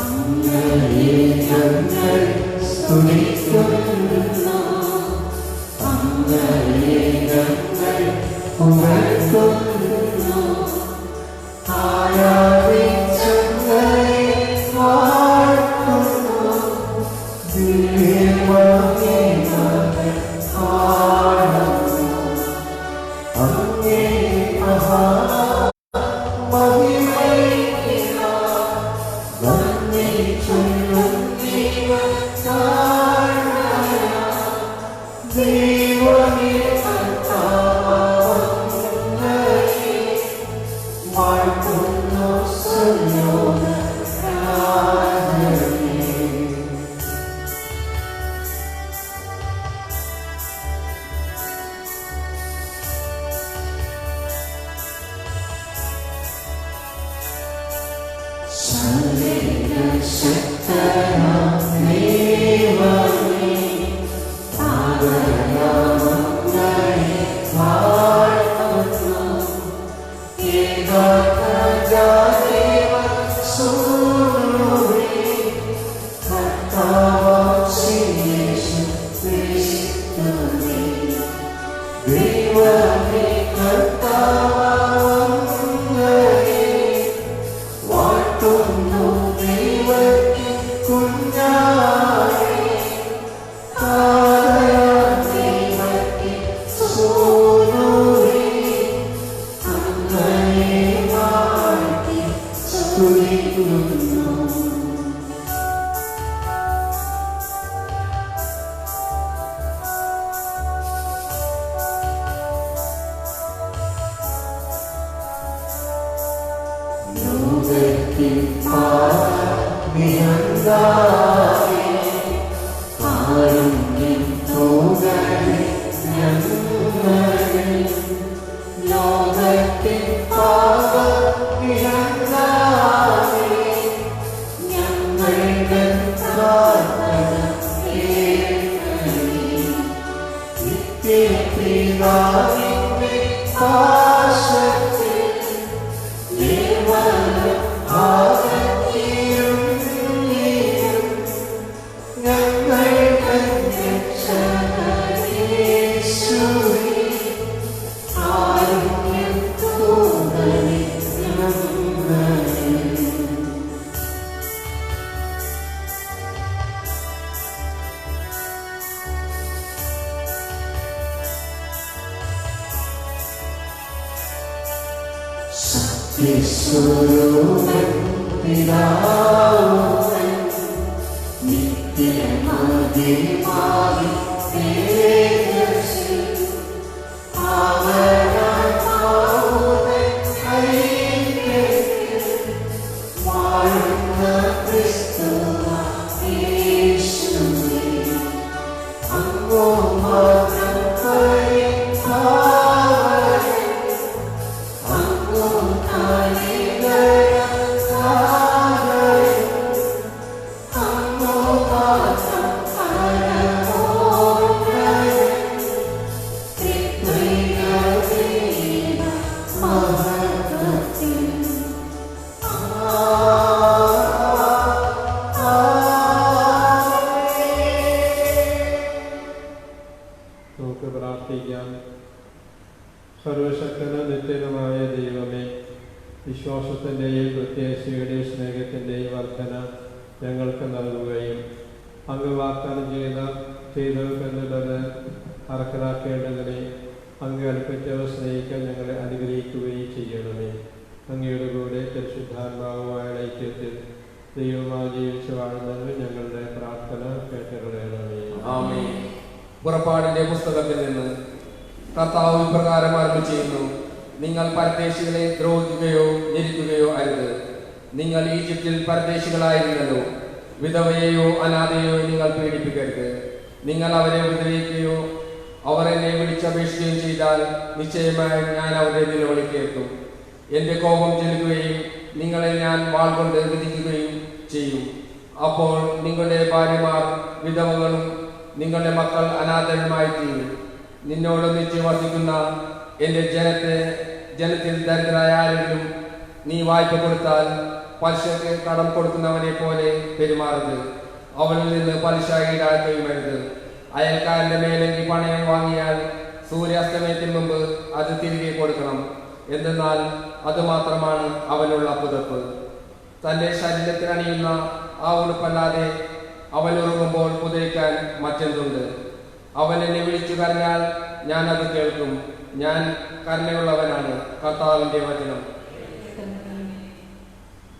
അങ്ങയെ ഞങ്ങൾ സ്തുതിക്കുന്നു, അങ്ങയെ ഞങ്ങൾ പുകഴ്ത്തുന്നു, ആരാധിച്ചങ്ങയെ വാഴ്ത്തുന്നു, ദിവ്യമഹിമകൾ പാടുന്നു. അങ്ങേ ശക്തി സർവശക്തനും നിത്യനുമായ ദൈവമേ, വിശ്വാസത്തിൻ്റെയും പ്രത്യാശയുടെയും സ്നേഹത്തിൻ്റെയും വർധന ഞങ്ങൾക്ക് നൽകുകയും അങ്ങ് വാഗ്ദാനം ചെയ്തവർക്കെന്നുള്ളത് അർഹരാക്കേണ്ടതിനെ അങ്ങ് അടുപ്പിച്ചവർ സ്നേഹിക്കാൻ ഞങ്ങളെ അനുഗ്രഹിക്കുകയും ചെയ്യണമേ. അങ്ങയുടെ കൂടെ പരിശുദ്ധാത്മാവുമായ ഐക്യത്തിൽ ദൈവമായി ജീവിച്ച് വാഴുന്നതിന് ഞങ്ങളുടെ പ്രാർത്ഥന കേട്ടുകളയണമേ. ആമേൻ. പുറപ്പാടിന്റെ പുസ്തകത്തിൽ നിന്ന് കർത്താവ് ഇപ്രകാരം അരുളി ചെയ്യുന്നു: നിങ്ങൾ പരദേശികളെ ദ്രോഹിക്കുകയോ ഞെരുക്കുകയോ അരുത്. നിങ്ങൾ ഈജിപ്തിൽ പരദേശികളായിരുന്നല്ലോ. വിധവയെയോ അനാഥയെയോ നിങ്ങൾ പീഡിപ്പിക്കരുത്. നിങ്ങൾ അവരെ ഉപദ്രവിക്കുകയോ അവർ എന്നെ വിളിച്ചപേക്ഷിക്കുകയും ചെയ്താൽ നിശ്ചയമായി ഞാൻ അവരെ നിലവിളി കേൾക്കും. എന്റെ കോപം ചെലുത്തുകയും നിങ്ങളെ ഞാൻ വാൾ കൊണ്ട് വിധിക്കുകയും ചെയ്യും. അപ്പോൾ നിങ്ങളുടെ ഭാര്യമാർ വിധവകളും നിങ്ങളുടെ മക്കൾ അനാഥരുമായി തീരും. നിന്നോടൊന്നിച്ച് വസിക്കുന്ന എന്റെ ജനത്തിൽ ദരിദ്രരായ ആരെങ്കിലും നീ വായ്പ കൊടുത്താൽ പലിശക്ക് കടം കൊടുക്കുന്നവനെ പോലെ പെരുമാറരുത്. അവനിൽ നിന്ന് പലിശ ഈടാക്കുകയുമരുത്. അയൽക്കാരന്റെ മേലെങ്കിൽ പണയം വാങ്ങിയാൽ സൂര്യാസ്തമയത്തിന് മുമ്പ് അത് തിരികെ കൊടുക്കണം. എന്തെന്നാൽ അത് മാത്രമാണ് അവനുള്ള പുതപ്പ്. തന്റെ ശരീരത്തിൽ അണിയുന്ന ആ ഉടുപ്പല്ലാതെ അവൻ ഉറങ്ങുമ്പോൾ പുതയ്ക്കാൻ മറ്റെന്തുണ്ട്? അവൻ എന്നെ വിളിച്ചു കരഞ്ഞാൽ ഞാൻ അത് കേൾക്കും. ഞാൻ കരുണയുള്ളവനാണ്. കർത്താവിന്റെ വചനം.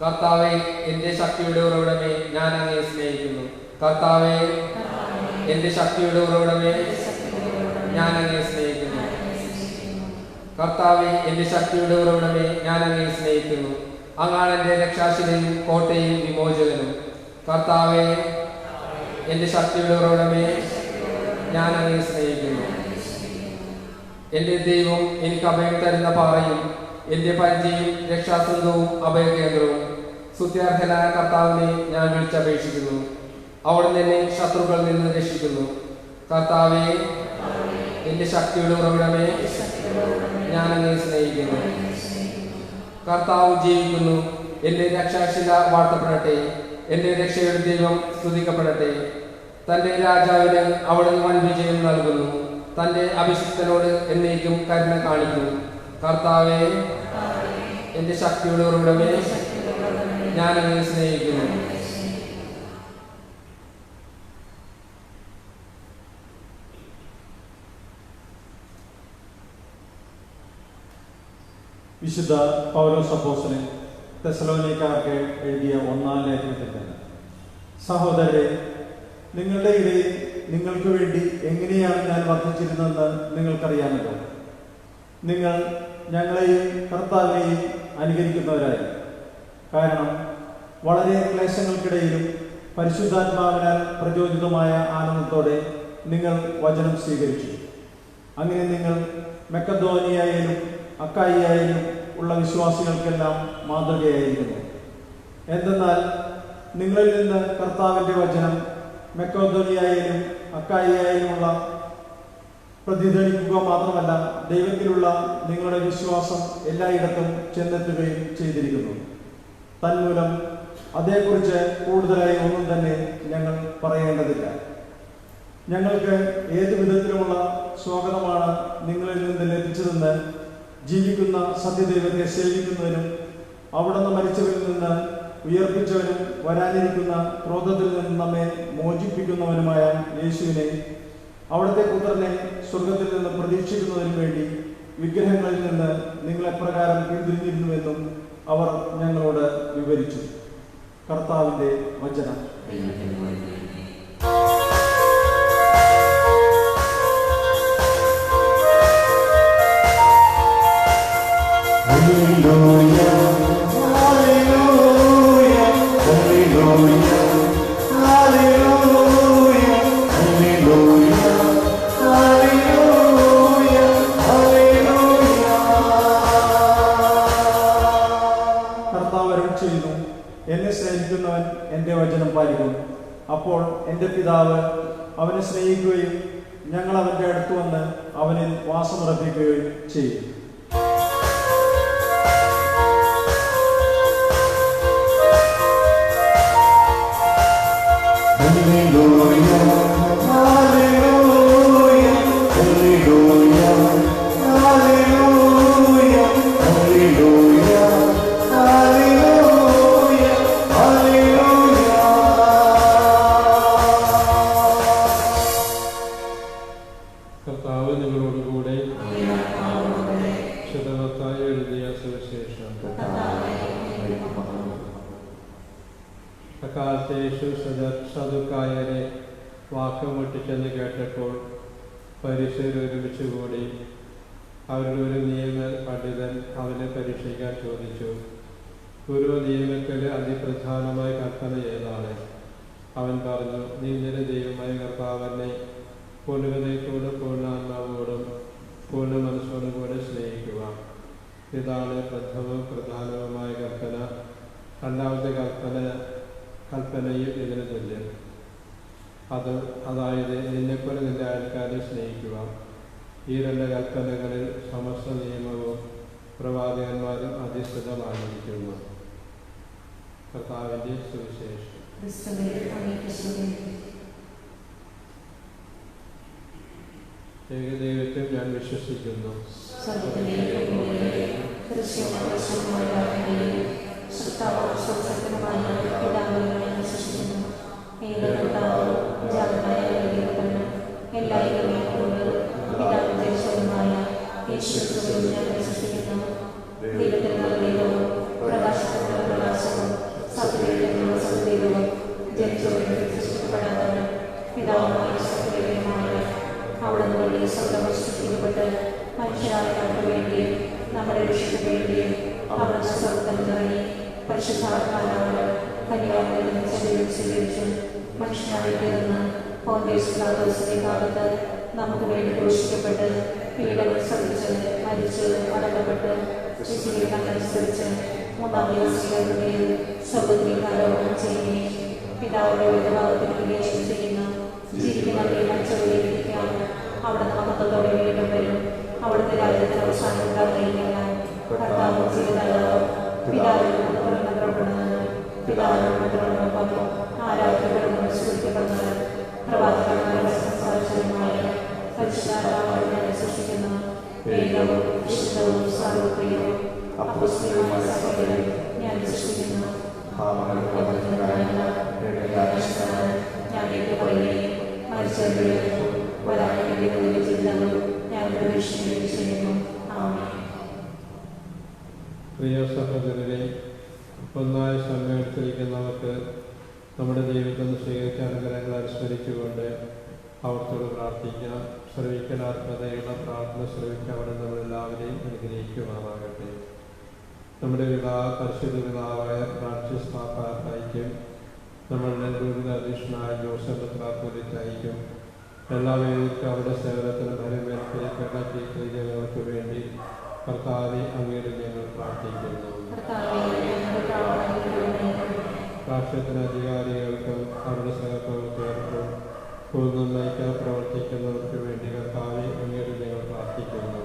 കർത്താവേ, എന്റെ ശക്തിയുടെ ഉറവിടമേ, ഞാൻ അങ്ങയെ സ്നേഹിക്കുന്നു. കർത്താവേ, എന്റെ ശക്തിയുടെ ഉറവിടമേ, ഞാൻ അങ്ങയെ സ്നേഹിക്കുന്നു. കർത്താവേ, എന്റെ ശക്തിയുടെ ഉറവിടമേ, ഞാൻ അങ്ങയെ സ്നേഹിക്കുന്നു. അങ്ങാണ് എന്റെ രക്ഷാശിലയും കോട്ടയും വിമോചകനും. കർത്താവേ, എന്റെ ശക്തിയുടെ ഉറവിടമേ, ഞാൻ അങ്ങയെ സ്നേഹിക്കുന്നു. എന്റെ ദൈവം എനിക്ക് അഭയം തരുന്ന പാറയും എന്റെ പരിചയും രക്ഷാസന്ധവും അഭയകേന്ദ്രവും. സ്തുത്യർഹനായ കർത്താവിനെ ഞാൻ വിളിച്ചപേക്ഷിക്കുന്നു. അവിടുന്ന് എന്നെ ശത്രുക്കളിൽ നിന്ന് രക്ഷിക്കുന്നു. കർത്താവേ, എന്റെ ശക്തിയുടെ ഉറവിടമേ, ഞാൻ അങ്ങയെ സ്നേഹിക്കുന്നു. കർത്താവ് ജീവിക്കുന്നു. എന്റെ രക്ഷാശില വാഴ്ത്തപ്പെടട്ടെ. എന്റെ രക്ഷയുടെ ദൈവം സ്തുതിക്കപ്പെടട്ടെ. തന്റെ രാജാവിന് അവിടുന്ന് വൻ വിജയം നൽകുന്നു. തന്റെ അഭിഷിക്തനോട് എന്നേക്കും കരുണ കാണിക്കുന്നു. കർത്താവേ, എന്റെ ശക്തിയുടെ ഉറവിടമേ, ഞാൻ അങ്ങയെ സ്നേഹിക്കുന്നു. വിശുദ്ധ പൗലോസ് അപ്പോസ്തലൻ തെസ്സലോനിക്കർക്ക് എഴുതിയ 1-ാം ലേഖനത്തിൽ തന്നെ. സഹോദരരെ, നിങ്ങളുടെ ഇടയിൽ നിങ്ങൾക്ക് വേണ്ടി എങ്ങനെയാണ് ഞാൻ വർദ്ധിച്ചിരുന്നതെന്ന് നിങ്ങൾക്കറിയാമല്ലോ. നിങ്ങൾ ഞങ്ങളെയും കർത്താവിനെയും അനുകരിക്കുന്നവരായി. കാരണം വളരെ ക്ലേശങ്ങൾക്കിടയിലും പരിശുദ്ധാത്മാവിനാൽ പ്രചോദിതമായ ആനന്ദത്തോടെ നിങ്ങൾ വചനം സ്വീകരിച്ചു. അങ്ങനെ നിങ്ങൾ മക്കെദോനിയയിലും അക്കായിയായാലും ഉള്ള വിശ്വാസികൾക്കെല്ലാം മാതൃകയായിരിക്കുന്നു. എന്തെന്നാൽ നിങ്ങളിൽ നിന്ന് കർത്താവിൻ്റെ വചനം മക്കെദോനിയയിലും അക്കായിയായാലുമുള്ള പ്രതിധ്വനിക്കുക മാത്രമല്ല, ദൈവത്തിലുള്ള നിങ്ങളുടെ വിശ്വാസം എല്ലായിടത്തും ചെന്നെത്തുകയും ചെയ്തിരിക്കുന്നു. തന്മൂലം അതേക്കുറിച്ച് കൂടുതലായി ഒന്നും തന്നെ ഞങ്ങൾ പറയേണ്ടതില്ല. ഞങ്ങൾക്ക് ഏതു വിധത്തിലുമുള്ള സ്വാഗതമാണ് നിങ്ങളിൽ നിന്ന് ലഭിച്ചതെന്ന് ജീവിക്കുന്ന സത്യദൈവത്തെ സേവിക്കുന്നതിനും അവിടുന്ന് മരിച്ചവരിൽ നിന്ന് ഉയർപ്പിച്ചവനും വരാനിരിക്കുന്ന ക്രോധത്തിൽ നിന്ന് നമ്മെ മോചിപ്പിക്കുന്നവനുമായ യേശുവിനെ, അവിടുത്തെ പുത്രനെ സ്വർഗത്തിൽ നിന്ന് പ്രതീക്ഷിക്കുന്നതിനു വേണ്ടി വിഗ്രഹങ്ങളിൽ നിന്ന് നിങ്ങളെപ്രകാരം പിന്തിരിഞ്ഞിരുന്നുവെന്നും അവർ ഞങ്ങളോട് വിവരിച്ചു. കർത്താവിൻ്റെ വചനം. എന്നെ സ്നേഹിക്കുന്നവൻ എൻ്റെ വചനം പാലിക്കും. അപ്പോൾ എൻ്റെ പിതാവ് അവനെ സ്നേഹിക്കുകയും ഞങ്ങൾ അവൻ്റെ അടുത്ത് വന്ന് അവനിൽ വാസമുറപ്പിക്കുകയും ചെയ്യും. കർത്താവ് നിങ്ങളോടുകൂടെ. ശതമത്തായി എഴുതിയ സുവിശേഷം. അക്കാലത്ത് യേശു സദുക്കായരെ വാക്ക് മുട്ടിച്ചെന്ന് കേട്ടപ്പോൾ പരീശർ ഒരുമിച്ച് കൂടി. അവരുടെ ഒരു നിയമ പണ്ഡിതൻ അവനെ പരീക്ഷിക്കാൻ ചോദിച്ചു, ഗുരു, നിയമത്തിൽ അതിപ്രധാനമായ കൽപ്പന ഏതാണ്? അവൻ പറഞ്ഞു, നീ നിന്റെ ദൈവമായ കർത്താവിനെ പൂർണ്ണതയോടും പൂർണ്ണാത്മാവോടും പൂർണ്ണ മനസ്സോടും കൂടെ സ്നേഹിക്കുക. ഇതാണ് പ്രധാനവുമായ കൽപ്പന. രണ്ടാമത്തെ കൽപ്പനയും ഇതിന് തുല്യം. അതായത് നിന്നെപ്പോലെ നിന്റെ അയൽക്കാരെ സ്നേഹിക്കുക. ഈ രണ്ട് കൽപ്പനകളിൽ സമസ്ത നിയമവും പ്രവാചകന്മാരും അധിഷ്ഠിതമായിരിക്കുന്നു. കർത്താവിൻ്റെ സുവിശേഷം. ഏകദൈവത്തിൽ ഞാൻ വിശ്വസിക്കുന്നു. മനുഷ്യരാൾക്ക് വേണ്ടി നമ്മുടെ രക്ഷയ്ക്ക് വേണ്ടി അവിടുന്ന് സ്വർഗ്ഗത്തിൽ നിറങ്ങി പരിശുദ്ധാത്മാവിനാൽ കന്യാമറിയിൽ ശരീരം സ്വീകരിച്ചു മനുഷ്യനായി തീർന്ന് പോന്തിയോസ് പിലാത്തോസിന്റെ കാലത്ത് നമുക്ക് വേണ്ടി ക്രൂശിക്കപ്പെട്ട് പീഡകൾ സഹിച്ച് മരിച്ച് അടക്കപ്പെട്ട് വിശദീകരണമനുസരിച്ച് മൂന്നാം ദിവസം സ്വർഗ്ഗത്തിലേക്ക് ചെയ്യുകയും പിതാവിന്റെ വലതുഭാഗത്തിരിക്കുകയും ചെയ്യുന്ന ജീവിക്കുന്നവരെ മരിച്ചവരെയിരിക്കാം അവിടെ മഹത്വത്തോടെ വീണ്ടും വരും. അവിടുത്തെ രാജ്യത്തിന് അവസാനം ഉണ്ടാകുകയില്ല. കർത്താവ് ചെയ്തതല്ലോ പിതാവിൽ നിന്ന് പുറപ്പെടുന്നത് പിതാവിനോട് മാത്രമൊപ്പം ആരാധനപ്പെടുന്നത് സ്തുതിക്കപ്പെടുന്നത് പ്രവാചകന്മാരുടെ സംസാരിച്ചതുമായ പരിശുദ്ധാത്മാവിനെ സൃഷ്ടിക്കുന്നു. വേഗവും വിശുദ്ധവും സാർവത്രികവും അപ്പോസ്തലികവുമായ സഭകളിൽ ഞാൻ സൃഷ്ടിക്കുന്നു. ഞാൻ ഏറ്റുപറയുകയും മരിച്ചവരെയും വരാനിരിക്കുന്ന ചിന്തകളും ഞാൻ പ്രവേശിക്കുകയും ചെയ്യുന്നു. ആമേൻ. പ്രിയ സഹോദരരെ, ഒന്നായി സമ്മേളിച്ചിരിക്കുന്നവർക്ക് നമ്മുടെ ജീവിതത്തിൽ സ്വീകരിച്ച അനുഗ്രഹങ്ങൾ അനുസ്മരിച്ചുകൊണ്ട് അവർത്തോട് പ്രാർത്ഥിക്കാം. ശ്രവിക്കലാത്മതയുള്ള പ്രാർത്ഥന ശ്രവിച്ച് അവിടെ നമ്മളെല്ലാവരെയും അനുഗ്രഹിക്കുമാറാകട്ടെ. നമ്മുടെ പരിശുദ്ധ പിതാവായ ഫ്രാൻസിസ് പാപ്പായ്ക്കും നമ്മളുടെ ഗുരുവിന്റെ അധ്യക്ഷനായ ജോസഫ് മെത്രാപ്പോലീത്തായ്ക്കും എല്ലാവരും അവിടെ സേവനത്തിന് ഫലമേൽപ്പിക്കപ്പെട്ട ടീച്ചർക്ക് വേണ്ടി കർത്താവെ അങ്ങയുടെ ഞങ്ങൾ പ്രാർത്ഥിക്കുന്നു. രാഷ്ട്രത്തിന് അധികാരികൾക്കും അവരുടെ സഹപ്രവർത്തകർക്കും കൂടുതൽ നയിക്കാൻ പ്രവർത്തിക്കുന്നവർക്ക് വേണ്ടി കർത്താവെ അങ്ങയുടെ ഞങ്ങൾ പ്രാർത്ഥിക്കുന്നു.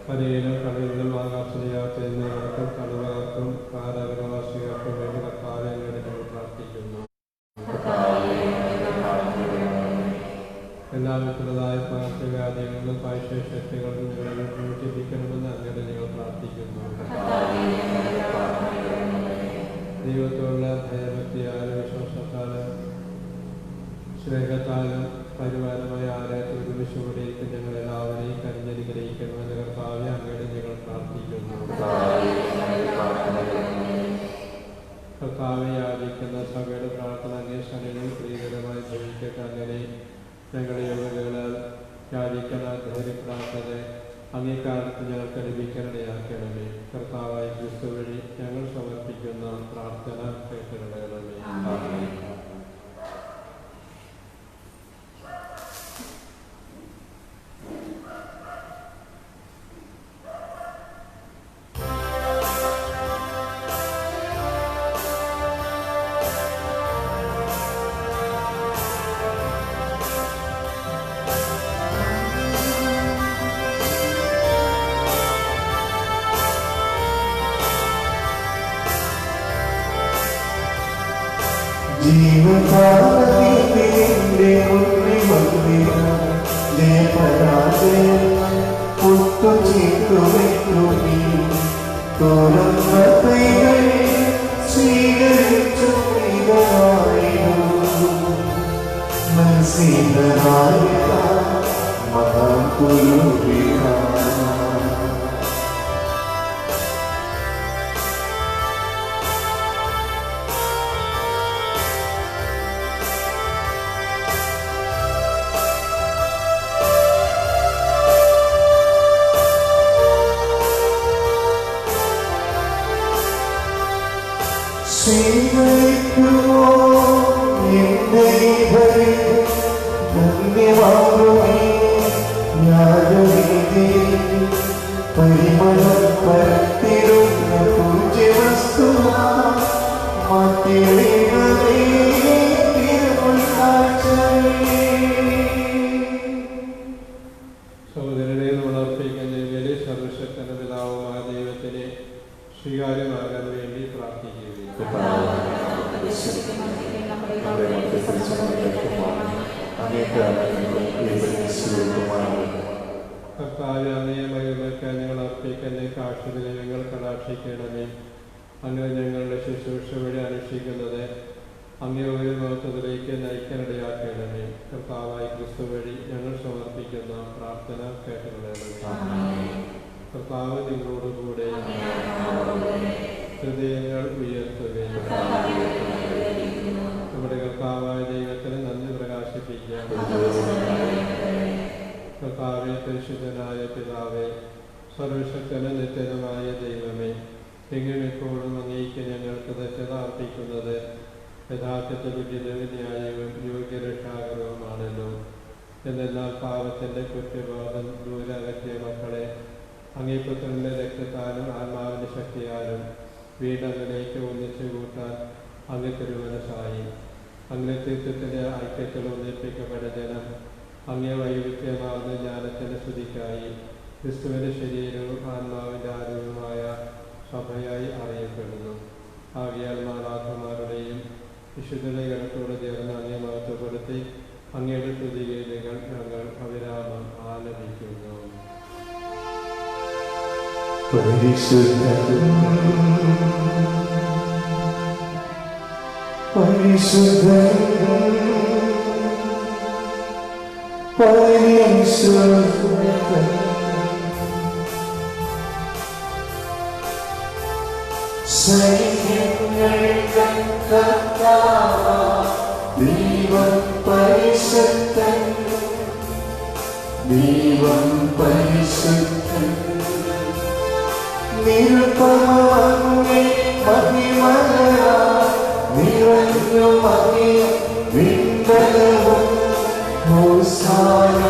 കരയിലും കടലിലും ആകാശയാത്രക്കും കടുവകർക്കും കാരാഗ്രവാസികൾക്കും വേണ്ടി കർത്താവെ അങ്ങയുടെ ഞങ്ങൾ പ്രാർത്ഥിക്കുന്നു. എല്ലാവിധത്തിലുള്ളതായ പകർച്ചവ്യാധികളിലും പൈശശക്തികളും ഞങ്ങളെ മോചിപ്പിക്കണമെന്ന് അങ്ങയുടെ ഞങ്ങൾ പ്രാർത്ഥിക്കുന്നു. ദൈവത്തോടുള്ള ഭയഭക്തിയാലും വിശ്വാസത്താലും സ്നേഹത്താലും പരിപാലമായ ആലയത്തിൽ ഒരുമിച്ചുകൂടിയിരിക്കും ഞങ്ങളെല്ലാവരെയും കരുഞ്ഞനുഗ്രഹിക്കണമെന്ന് കർത്താവെ അങ്ങയുടെ ഞങ്ങൾ പ്രാർത്ഥിക്കുന്നു. കർത്താവെ യാചിക്കുന്ന സഭയുടെ പ്രാർത്ഥന അന്വേഷണങ്ങളിൽ പ്രീകരമായി ഭവിക്കട്ടെ. അങ്ങനെ ഞങ്ങളുടെ യോഗകളാൽ യാചിക്കുന്ന ധൈര്യ പ്രാർത്ഥന അംഗീകാരത്ത് ഞങ്ങൾക്ക് ലഭിക്കാനിടയാക്കണമേ. കർത്താവായ ക്രിസ്തു വഴി ഞങ്ങൾ സമർപ്പിക്കുന്ന പ്രാർത്ഥന കേട്ടിടണമേ. ജീവകാലത്തിന്റെ മുന്നിൽ വന്നിര ജയപരാജയം പുത്തുചീട്ടുവെത്തുമീ തുറന്ന കൈകളെ സ്വീകരിച്ചു മനസ്സിലായ മഹാപുരുവിക സ്വീകരിക്കുമോ എന്റെ ധന്യമാകുമേ യാതൊരീതി പരിമളം പരത്തിരുന്ന പൂജ്യവസ്തു മാറ്റിയിടേ സഹോദരനെ നമ്മൾ അർപ്പിക്കുന്ന വലിയ സർവശക്തന്റെ പിതാവുമായ ദൈവത്തിനെ സ്വീകാര്യമാകാൻ വേണ്ടി പ്രാർത്ഥിക്കുകയും കർത്താവ് അങ്ങയെ മഹിമയ്ക്ക് ഞങ്ങൾ അർപ്പിക്കുന്ന കാഴ്ചകളെ ഞങ്ങൾ കടാക്ഷിക്കണമേ. അങ്ങ് ഞങ്ങളുടെ ശുശ്രൂഷ വഴി അനുഷ്ഠിക്കുന്നത് അങ്ങേ ഒരു മഹത്വത്തിലേക്ക് നയിക്കാനിടയാക്കണമേ. കർത്താവായ ക്രിസ്തു വഴി ഞങ്ങൾ സമർപ്പിക്കുന്ന പ്രാർത്ഥന കേട്ടുകൊള്ളണമേ. കർത്താവ് നിങ്ങളോടുകൂടെ ഹൃദയങ്ങൾ ഉയർത്തുകയും നമ്മുടെ കർത്താവായ ദൈവത്തിന് നന്ദി പ്രകാശിപ്പിക്കാം. കർത്താവെ, പരിശുദ്ധനായ പിതാവേ, സർവശക്തന നിത്യനമായ ദൈവമേ, എങ്ങനെപ്പോഴും അങ്ങേക്ക് ഞങ്ങൾ കൃതജ്ഞത അർപ്പിക്കുന്നത് യഥാർത്ഥത്തിൽ ഉചിതവും ന്യായവും യോഗ്യരക്ഷാകരവുമാണല്ലോ. എന്നാൽ പാപത്തിന്റെ കുറ്റബോധം ദൂരകറ്റിയ മക്കളെ അങ്ങേപുത്രന്റെ രക്തത്താലും ആത്മാവിന്റെ ശക്തിയാലും വീടങ്ങളിലേക്ക് ഒന്നിച്ചു കൂട്ടാൻ അങ്ങ് തിരുമനസായി. അങ്ങേ തീർത്ഥത്തിന്റെ ഐക്യത്തിൽ ഒന്നിപ്പിക്കപ്പെട്ട ജനം അങ്ങേ വൈവിധ്യമാർന്ന ജ്ഞാനത്തിന്റെ സ്തുതിക്കായി ക്രിസ്തുവിന്റെ ശരീരവും ആത്മാവിന്റെ ആരോഗ്യമായ സഭയായി അറിയപ്പെടുന്നു. ആകയാൽ മാലാഖമാരുടെയും വിശുദ്ധരുടെ ഗണത്തോട് ചേർന്ന് അങ്ങേ മഹത്വപ്പെടുത്തി അങ്ങയുടെ സ്തുതിഗീതങ്ങൾ ഞങ്ങൾ അവിരാമം ആലപിക്കുന്നു. പരിശുദ്ധൻ പരിശുദ്ധൻ പരിശുദ്ധൻ സൈന്യങ്ങളുടെ കർത്താവാം ദൈവം പരിശുദ്ധൻ, ദൈവം പരിശുദ്ധൻ. നിരുപമങ്ങേ മഹിമകളാൽ നിറഞ്ഞു മഹിയും വിണ്ടലവും. ഹോസാന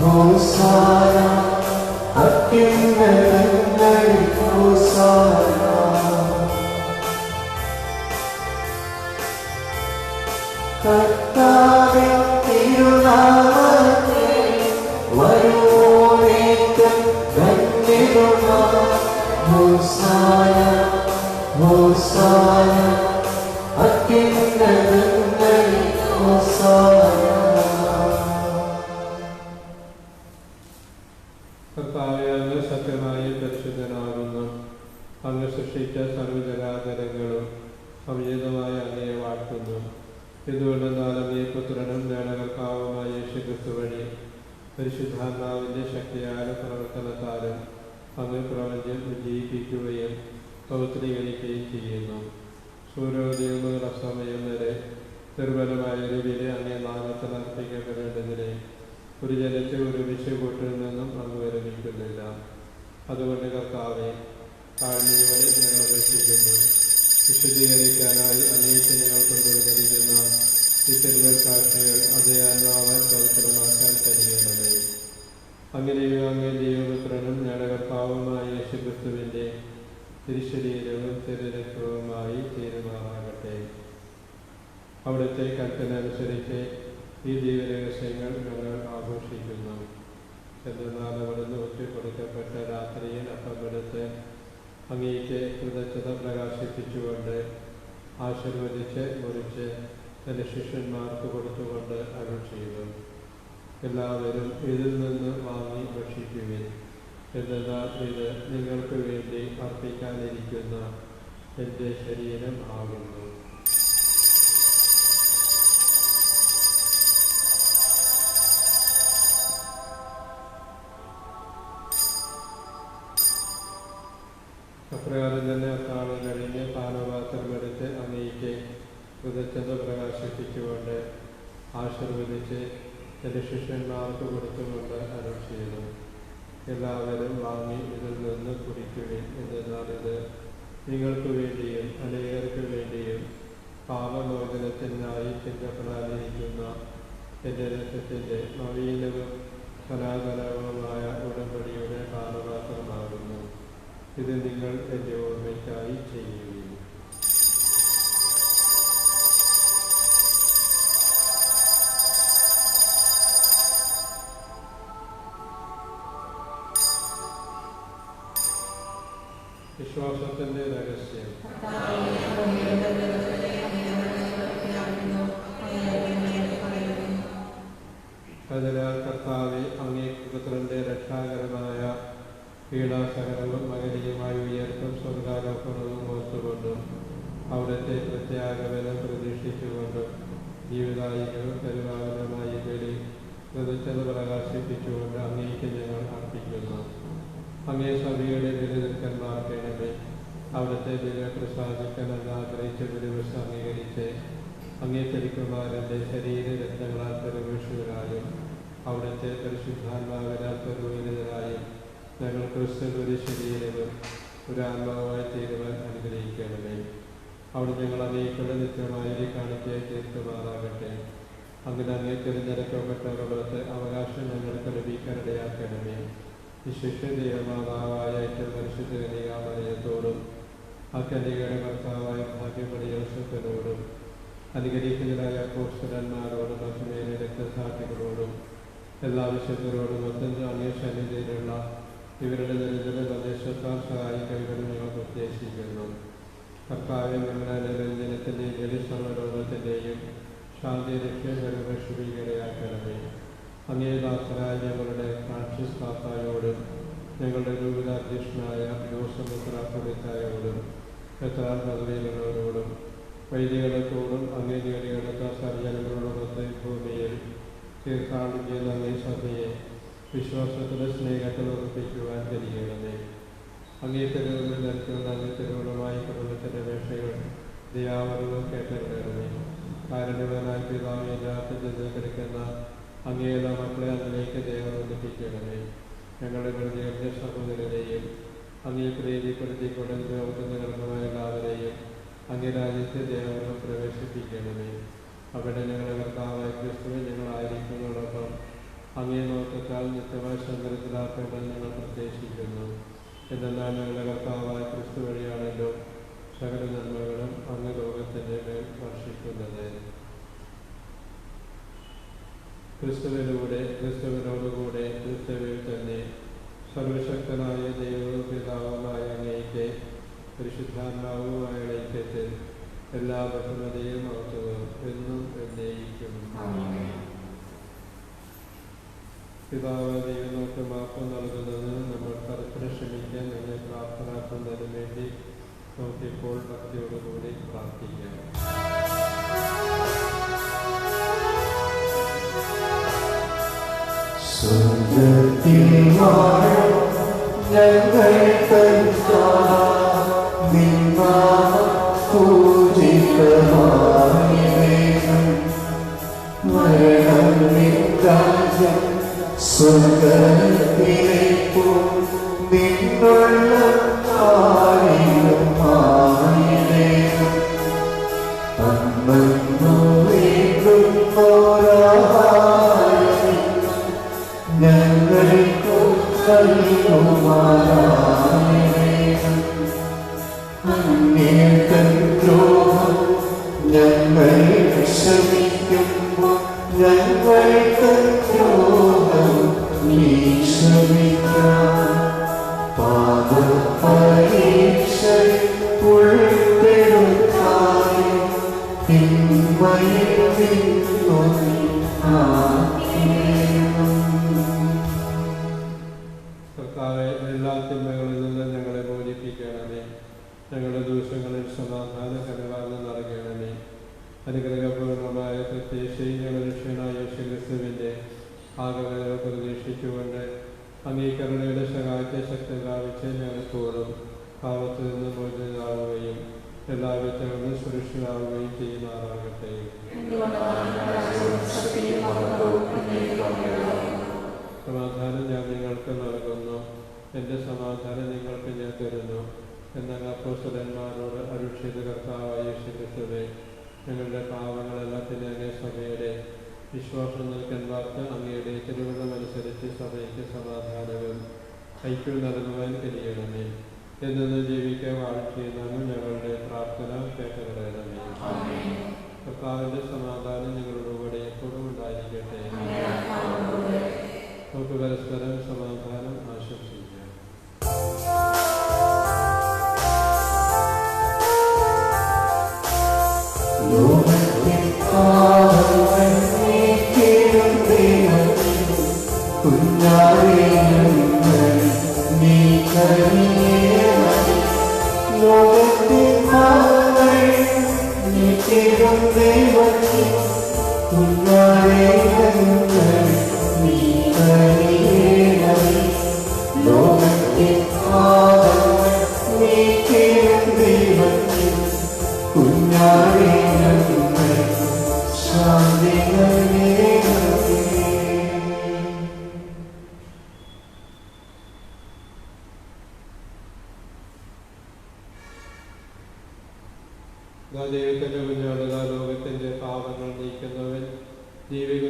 ഹോസാന അത്യുന്നതങ്ങളിൽ ഹോസാന. കർത്താവിൻ തിരുനാമത്തിൽ വരുവോനേറ്റം ധന്യരുമാം. ഹോസാന ഹോസാന അത്യുന്നതങ്ങളിൽ ഹോസാന. കർത്താവേ, അങ്ങ് സത്യമായും പരിശുദ്ധനാകുന്നു. അങ്ങ് സൃഷ്ടിച്ച സർവ്വജരാചരങ്ങളും സംയുതമായി അങ്ങയെ വാഴ്ത്തുന്നു. എന്തുകൊണ്ടെന്നാൽ അങ്ങേ പുത്രനും നേടകർത്താവുമായ യേശുക്രിസ്തു വഴി പരിശുദ്ധാത്മാവിൻ്റെ ശക്തിയായ പ്രവർത്തനത്താലും അങ്ങ് പ്രപഞ്ചം വിജയിപ്പിക്കുകയും പവിത്രീകരിക്കുകയും ചെയ്യുന്നു. സൂര്യോദയം മുതൽ അസ്തമയം വരെ ദുർബലമായ രീതിയിൽ അങ്ങേ നാമത്തിൽ അർപ്പിക്കപ്പെടേണ്ടതിനെ ഒരു ജനത്തെ ഒരുമിച്ച് കൂട്ടിൽ നിന്നും അങ്ങ് വിരമിക്കുന്നില്ല. അതുകൊണ്ട് കർത്താവെ, താഴ്മയോടെ ഞങ്ങൾ അപേക്ഷിക്കുന്നു. വിശുദ്ധീകരിക്കാനായി അങ്ങേക്ക് ഞങ്ങൾ കൊണ്ടുവന്നിരിക്കുന്ന ഈ തിരുവൽ കാഴ്ചകൾ അതേ ആത്മാവാൽ പവിത്രമാക്കാൻ കഴിയണമേ. അങ്ങനെ അങ്ങേ ദൈവപുത്രനും ഞടകർത്താവുമായ യേശുക്രിസ്തുവിൻ്റെ തിരുശരീരവും തിരുരക്തവുമായി തീരുമാറാകട്ടെ. അവിടുത്തെ കൽപ്പന അനുസരിച്ച് ഈ ദൈവരഹസ്യങ്ങൾ ഞങ്ങൾ ആഘോഷിക്കുന്നു. എന്നാൽ അവിടുന്ന് ഒറ്റിക്കൊടുക്കപ്പെട്ട രാത്രിയിൽ അപ്പമെടുത്ത് അങ്ങേക്ക് കൃതജ്ഞത പ്രകാശിപ്പിച്ചുകൊണ്ട് ആശീർവദിച്ച് മുറിച്ച് തൻ്റെ ശിഷ്യന്മാർക്ക് കൊടുത്തുകൊണ്ട് അരുൾ ചെയ്തു, എല്ലാവരും ഇതിൽ നിന്ന് വാങ്ങി ഭക്ഷിക്കുവിൻ. എന്നാൽ ഇത് നിങ്ങൾക്ക് വേണ്ടി അർപ്പിക്കാനിരിക്കുന്ന എൻ്റെ ശരീരം ആകുന്നു. അപ്രകാരം തന്നെ അത്താഴം കഴിഞ്ഞ് പാനപാത്രമെടുത്ത് അങ്ങേക്ക് കൃതജ്ഞത പ്രകാശിപ്പിച്ചുകൊണ്ട് ആശീർവദിച്ച് തൻ്റെ ശിഷ്യന്മാർക്ക് കൊടുത്തുകൊണ്ട് അരുൾ ചെയ്തു, എല്ലാവരും വാങ്ങി ഇതിൽ നിന്ന് കുടിക്കുവിൻ. എന്നാൽ ഇത് നിങ്ങൾക്ക് വേണ്ടിയും അനേകർക്ക് വേണ്ടിയും പാപമോചനത്തിനായി ചിന്തപ്പെടാനിരിക്കുന്ന എൻ്റെ രക്തത്തിൻ്റെ നവീനവും സനാതനവുമായ ഉടമ്പടിയുടെ പാനപാത്രമാകുന്നു. ഇത് നിങ്ങൾ എൻ്റെ ഓർമ്മയ്ക്കായി ചെയ്യുകയും. വിശ്വാസത്തിൻ്റെ രഹസ്യം. അതിനാൽ കർത്താവെ, അങ്ങേ പുത്രന്റെ രക്ഷാകരമായ പീഡാസഹനവും മകനീയമായ ഉയർത്തും സ്വർഗാരോപണവും ഓർത്തുകൊണ്ടും അവിടുത്തെ പ്രത്യാഗമനം പ്രതീക്ഷിച്ചുകൊണ്ടും ജീവിതായികവും പരിപാലനമായ ബലി കൃതജ്ഞത പ്രകാശിപ്പിച്ചുകൊണ്ട് അങ്ങേക്ക് ഞങ്ങൾ അർപ്പിക്കുന്നു. അങ്ങേ സഭയുടെ ദരിദ്രന്മാർക്കിടമേ അവിടുത്തെ ബലി പ്രസാദിക്കണമെന്ന് ആഗ്രഹിച്ച ദിവസം അംഗീകരിച്ച് അങ്ങേ തിരുക്കുമാരൻ്റെ ശരീരരത്നങ്ങളാൽ പരിവേഷകരായും അവിടുത്തെ പരിശുദ്ധാത്മാവിനാൽ പരിവേലിതരായും ഞങ്ങൾ ക്രിസ്തുവിന്റെ ശരീരവും ഒരു ആത്മാവായി തീരുവാൻ അനുഗ്രഹിക്കണമേ. അവിടെ ഞങ്ങൾ അങ്ങേക്കുള്ള നിത്യമായി കാണിക്കയായി തീർക്കുമാറാകട്ടെ. അങ്ങനെ അങ്ങേ തിരഞ്ഞെടുക്കപ്പെട്ടവരുടെ അവകാശം ഞങ്ങൾക്ക് ലഭിക്കാനിടയാക്കണമേ. വിശിഷ്ട ദൈവമാതാവായ ഏറ്റവും പരിശുദ്ധ കന്യകാമറിയത്തോടും ആ കന്യകയുടെ ഭർത്താവായ ഭാഗ്യമണി യോസേഫിനോടും അനുഗ്രഹിക്കുന്നതായ അപ്പോസ്തലന്മാരോടും മറ്റുമേലെ രക്തസാക്ഷികളോടും എല്ലാ വിശുദ്ധരോടും ഒത്തഞ്ച് അങ്ങേ സന്നിധിയിലുള്ള ഇവരുടെ ദരിദ്ര പ്രദേശത്താൽ സഹായിക്കലും ഞങ്ങൾ ഉദ്ദേശിക്കുന്നു. കർത്താവെ, ഞങ്ങളുടെ നിരഞ്ജനത്തിൻ്റെയും ജലിസമരോധത്തിൻ്റെയും ശാന്തി രക്ഷീകരയാക്കണമേ. അങ്ങേ ദാസരായ ഞങ്ങളുടെ ഫ്രാൻസിസ് പാപ്പായോടും ഞങ്ങളുടെ രൂപതാധ്യക്ഷനായ ജോസഫ് മെത്രാപ്പൊലീത്തായോടും മെത്രാൻ പദവിയിലുള്ളവരോടും വൈദികത്തോടും അങ്ങേ നേടിയെടുത്ത സർജനങ്ങളോടൊത്ത് ഭൂമിയിൽ തീർത്ഥാടനം ചെയ്യുന്ന അങ്ങേ സഭയെ വിശ്വാസത്തിലെ സ്നേഹത്തിൽ ഉറപ്പിക്കുവാൻ കഴിയണമേ. അങ്ങേ തെരുവുകൾ നിൽക്കുന്ന അങ്ങേ തെരുവുകളുമായി കുടുംബത്തിൻ്റെ അപേക്ഷകൾ ദയാവരവും കേട്ടറിയണമേ. കാരണവനായ പിതാവ് എല്ലാവർക്കും ചെന്ന് കിടക്കുന്ന അങ്ങേയുള്ള മക്കളെ അതിലേക്ക് ദൈവം ഒന്നിപ്പിക്കണമേ. ഞങ്ങളുടെ ഹൃദയത്തെ സഹോദരരെയും അങ്ങേ പ്രീതിപ്പെടുത്തിക്കൊണ്ട് ലോകത്തിന് കിടക്കുന്നമായ എല്ലാവരെയും അങ്ങേ രാജ്യത്തെ ദൈവം പ്രവേശിപ്പിക്കണമേ. അവിടെ ഞങ്ങളുടെ കർത്താവായ ക്രിസ്തുവിൽ ഞങ്ങളായിരിക്കുന്നതോടൊപ്പം അങ്ങേ നോക്കത്താൽ നിത്യമായ സങ്കരത്തിലാക്കേണ്ടത് ഞങ്ങൾ പ്രത്യേകിക്കുന്നു. എന്നാൽ ഞങ്ങളുടെ കർത്താവായ ക്രിസ്തു വഴിയാണല്ലോ സകല നന്മകളും അങ്ങ് ലോകത്തിൻ്റെ മേൽ വർഷിക്കുന്നത്. ക്രിസ്തുവിനോടുകൂടെ ക്രിസ്തുവിൽ തന്നെ സർവശക്തനായ ദൈവവും പിതാവുമായ അങ്ങേക്ക് പരിശുദ്ധാത്മാവുമായ ഐക്യത്തിൽ എല്ലാ ബഹുമതിയും മഹത്വവും എന്നും എന്നേക്കും. പിതാവ് ദൈവങ്ങൾക്ക് മാപ്പ് നൽകുന്നതിന് നമ്മൾ പരസ്പരം ക്ഷമിക്കാൻ ഞങ്ങളെ പ്രാപ്തരാക്കുന്നതിന് വേണ്ടി നമുക്കിപ്പോൾ ഭക്തിയോടുകൂടി പ്രാർത്ഥിക്കാം. സ്വർഗ്ഗത്തിൽ വാഴും ഞങ്ങൾ നിൻ നാമം പൂജിതമായി വേണം. മരണം നിൻ രാജ്യം സ്വർഗ്ഗത്തിലേക്കു നിന്നുള്ള കാര്യമായി വേണം. അന്നു വേണ്ടുന്നോരായി ഞങ്ങൾക്ക് നൽകുമാറായി വേണം. അങ്ങേക്ക് ദ്രോഹം ഞങ്ങൾ ക്ഷമിക്കുമ്പോൾ ഞങ്ങൾക്ക് ദ്രോഹം നീ ക്ഷമിക്കാം. പാപപരീക്ഷയിൽ ഉൾപ്പെടുത്താതെ തിന്മയിൽ നിന്നു നീ ആക്കിയേണം. കർത്താവെ, എല്ലാ തിന്മകളിൽ നിന്ന് ഞങ്ങളെ മോചിപ്പിക്കണമേ. ഞങ്ങളുടെ ദോഷങ്ങളിൽ സമാധാനകരമായി നൽകണമേ. അനുഗ്രഹപൂർണമായ പ്രത്യേകിച്ച് ഞങ്ങളുടെ രക്ഷകനായ യേശുക്രിസ്തുവിൻ്റെ ആഗമനം പ്രതീക്ഷിച്ചുകൊണ്ട് അംഗീകരണയുടെ സഹായത്തെ ശക്തി പ്രാപിച്ച് ഞങ്ങളെപ്പോഴും പാപത്തിൽ നിന്ന് മോചിതരാകുകയും എല്ലാ വിധങ്ങളും സുരക്ഷിതരാകുകയും ചെയ്യുമാറാകട്ടെ. സമാധാനം ഞാൻ നിങ്ങൾക്ക് നൽകുന്നു, എൻ്റെ സമാധാനം നിങ്ങൾക്ക് ഞാൻ തരുന്നു എന്നങ്ങ് അപ്പോസ്തലന്മാരോട് അരുളി ചെയ്ത കർത്താവായ യേശുക്രിസ്തുവേ, ഞങ്ങളുടെ പാവങ്ങളെല്ലാത്തിൻ്റെ അങ്ങേ സഭയുടെ വിശ്വാസം നൽകാൻ വാർത്ത അങ്ങയുടെ തിരുവള്ളമനുസരിച്ച് സഭയ്ക്ക് സമാധാനവും ഐക്യവും നൽകുവാൻ കഴിയണമേ. എന്നു ജീവിക്കാൻ വാഴ്ചയെന്നാണ് ഞങ്ങളുടെ പ്രാർത്ഥന കേട്ടറിയണമേ. കർത്താവിൻ്റെ സമാധാനം നിങ്ങളുടെ കൂടെ എപ്പോഴും ഉണ്ടായിരിക്കട്ടെ. നമുക്ക് പരസ്പരം സമാധാനം ആശംസിക്കാം. ദൈവത്തിൻ്റെ കുഞ്ഞാടുക, ലോകത്തിൻ്റെ പാപങ്ങൾ നീക്കുന്നവൻ, ജീവിക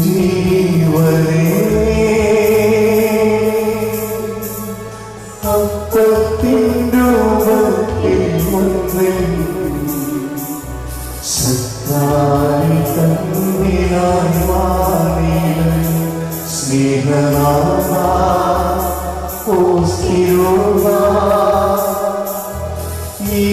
ജീവനേ അപ്പത്തിൻ രൂപത്തിൽ മുന്നിൽ സത്തായി തന്നിനായി മാറിയ സ്നേഹനാഥ ഓസ്തിരൂപ ഈ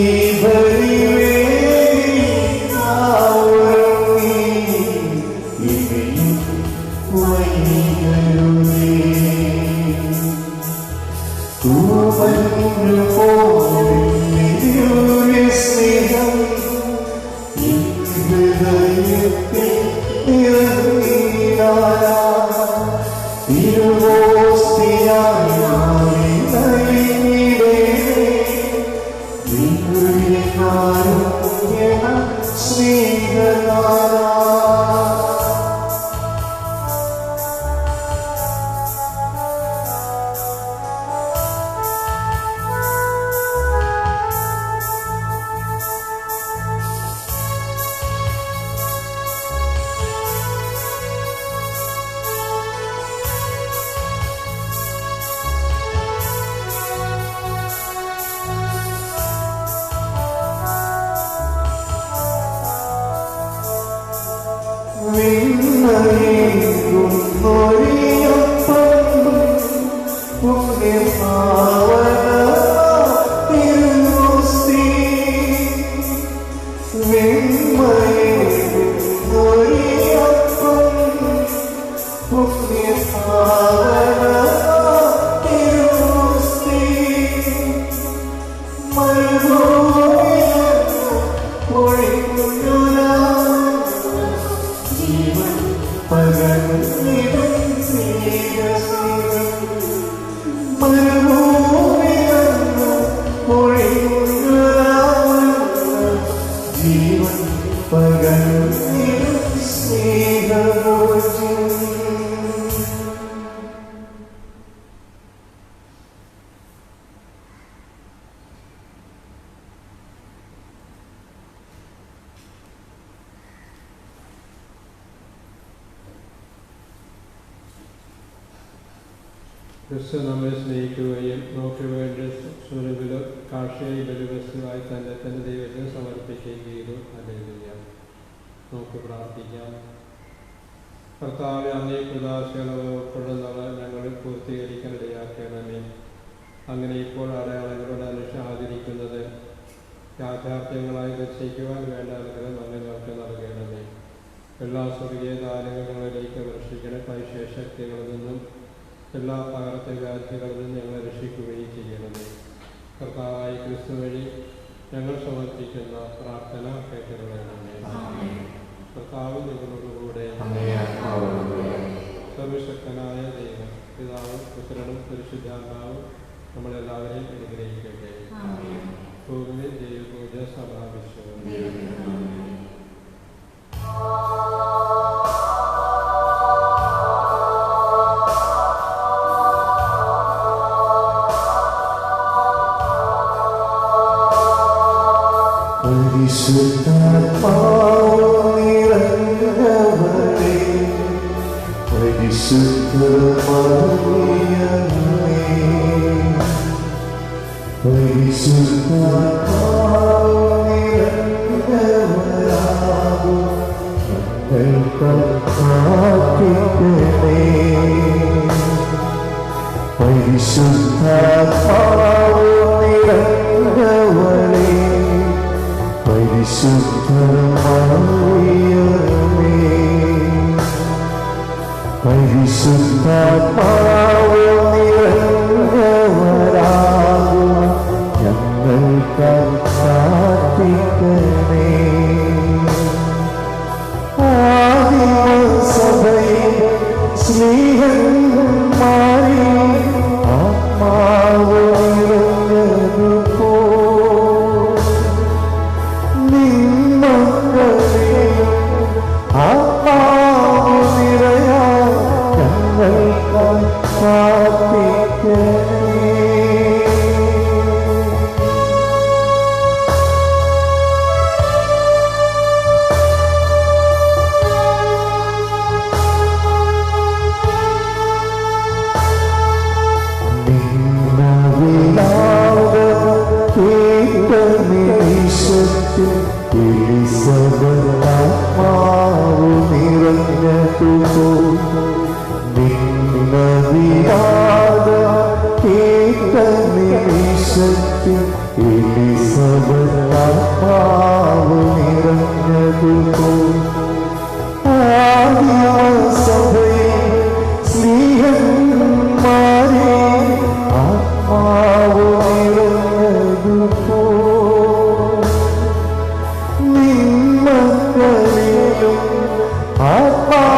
ക്രിസ്തു നമ്മെ സ്നേഹിക്കുകയും നമുക്ക് വേണ്ടി സ്വരൂപിലും കാർഷിക ബലിവസ്തുവായി തന്നെ ദൈവത്തിന് സമർപ്പിക്കുകയും ചെയ്തു. ഹല്ലേലൂയ. നമുക്ക് പ്രാർത്ഥിക്കാം. കർത്താവേ, അങ്ങേ പ്രദാശകളെ ഉൾക്കൊള്ളുന്നവർ ഞങ്ങളിൽ പൂർത്തീകരിക്കാൻ ഇടയാക്കണമേ. അങ്ങനെ ഇപ്പോൾ അടയാളങ്ങളുടെ അനുഷ്ഠ ആചരിക്കുന്നത് യാഥാർത്ഥ്യങ്ങളായി ദർശിക്കുവാൻ വേണ്ട അനുഗ്രഹം അങ്ങ് ഞങ്ങൾക്ക് നൽകണമേ. എല്ലാ സ്വർഗീയ ദാനങ്ങളിലേക്ക് വർഷിക്കുന്ന പൈശേഷക്തികളിൽ നിന്നും എല്ലാ പകർച്ച വ്യാധികളിൽ നിന്ന് ഞങ്ങളെ രക്ഷിക്കുകയും ചെയ്യണമേ. കർത്താവായ ക്രിസ്തു വഴി ഞങ്ങൾ സമർപ്പിക്കുന്ന പ്രാർത്ഥന കേട്ടുകൊള്ളണമേ. കർത്താവ് നിങ്ങളോടുകൂടെ സർവശക്തനായ ദൈവം പിതാവും പുത്രനും പരിശുദ്ധാത്മാവും നമ്മളെല്ലാവരെയും അനുഗ്രഹിക്കട്ടെ. ഭൂമിയിൽ ദൈവപൂജ സമാപിച്ചു. പരിശുദ്ധാത്മാവേ പരിശുദ്ധമറിയമേ പരിശുദ്ധാത്മാവേ പ്രാർത്ഥിക്കണേ. പരിശുദ്ധാത്മാവേ പരിശുദ്ധമറിയമേ പരിശുദ്ധാത്മാവ് നിറഞ്ഞവരാകും ഞങ്ങൾക്ക് പ്രാർത്ഥിക്കണേ. ആദിമസഭയിൽ സ്നേഹന്മാരിൽ ആത്മാവ് നിറഞ്ഞതുപോ ആത്മാ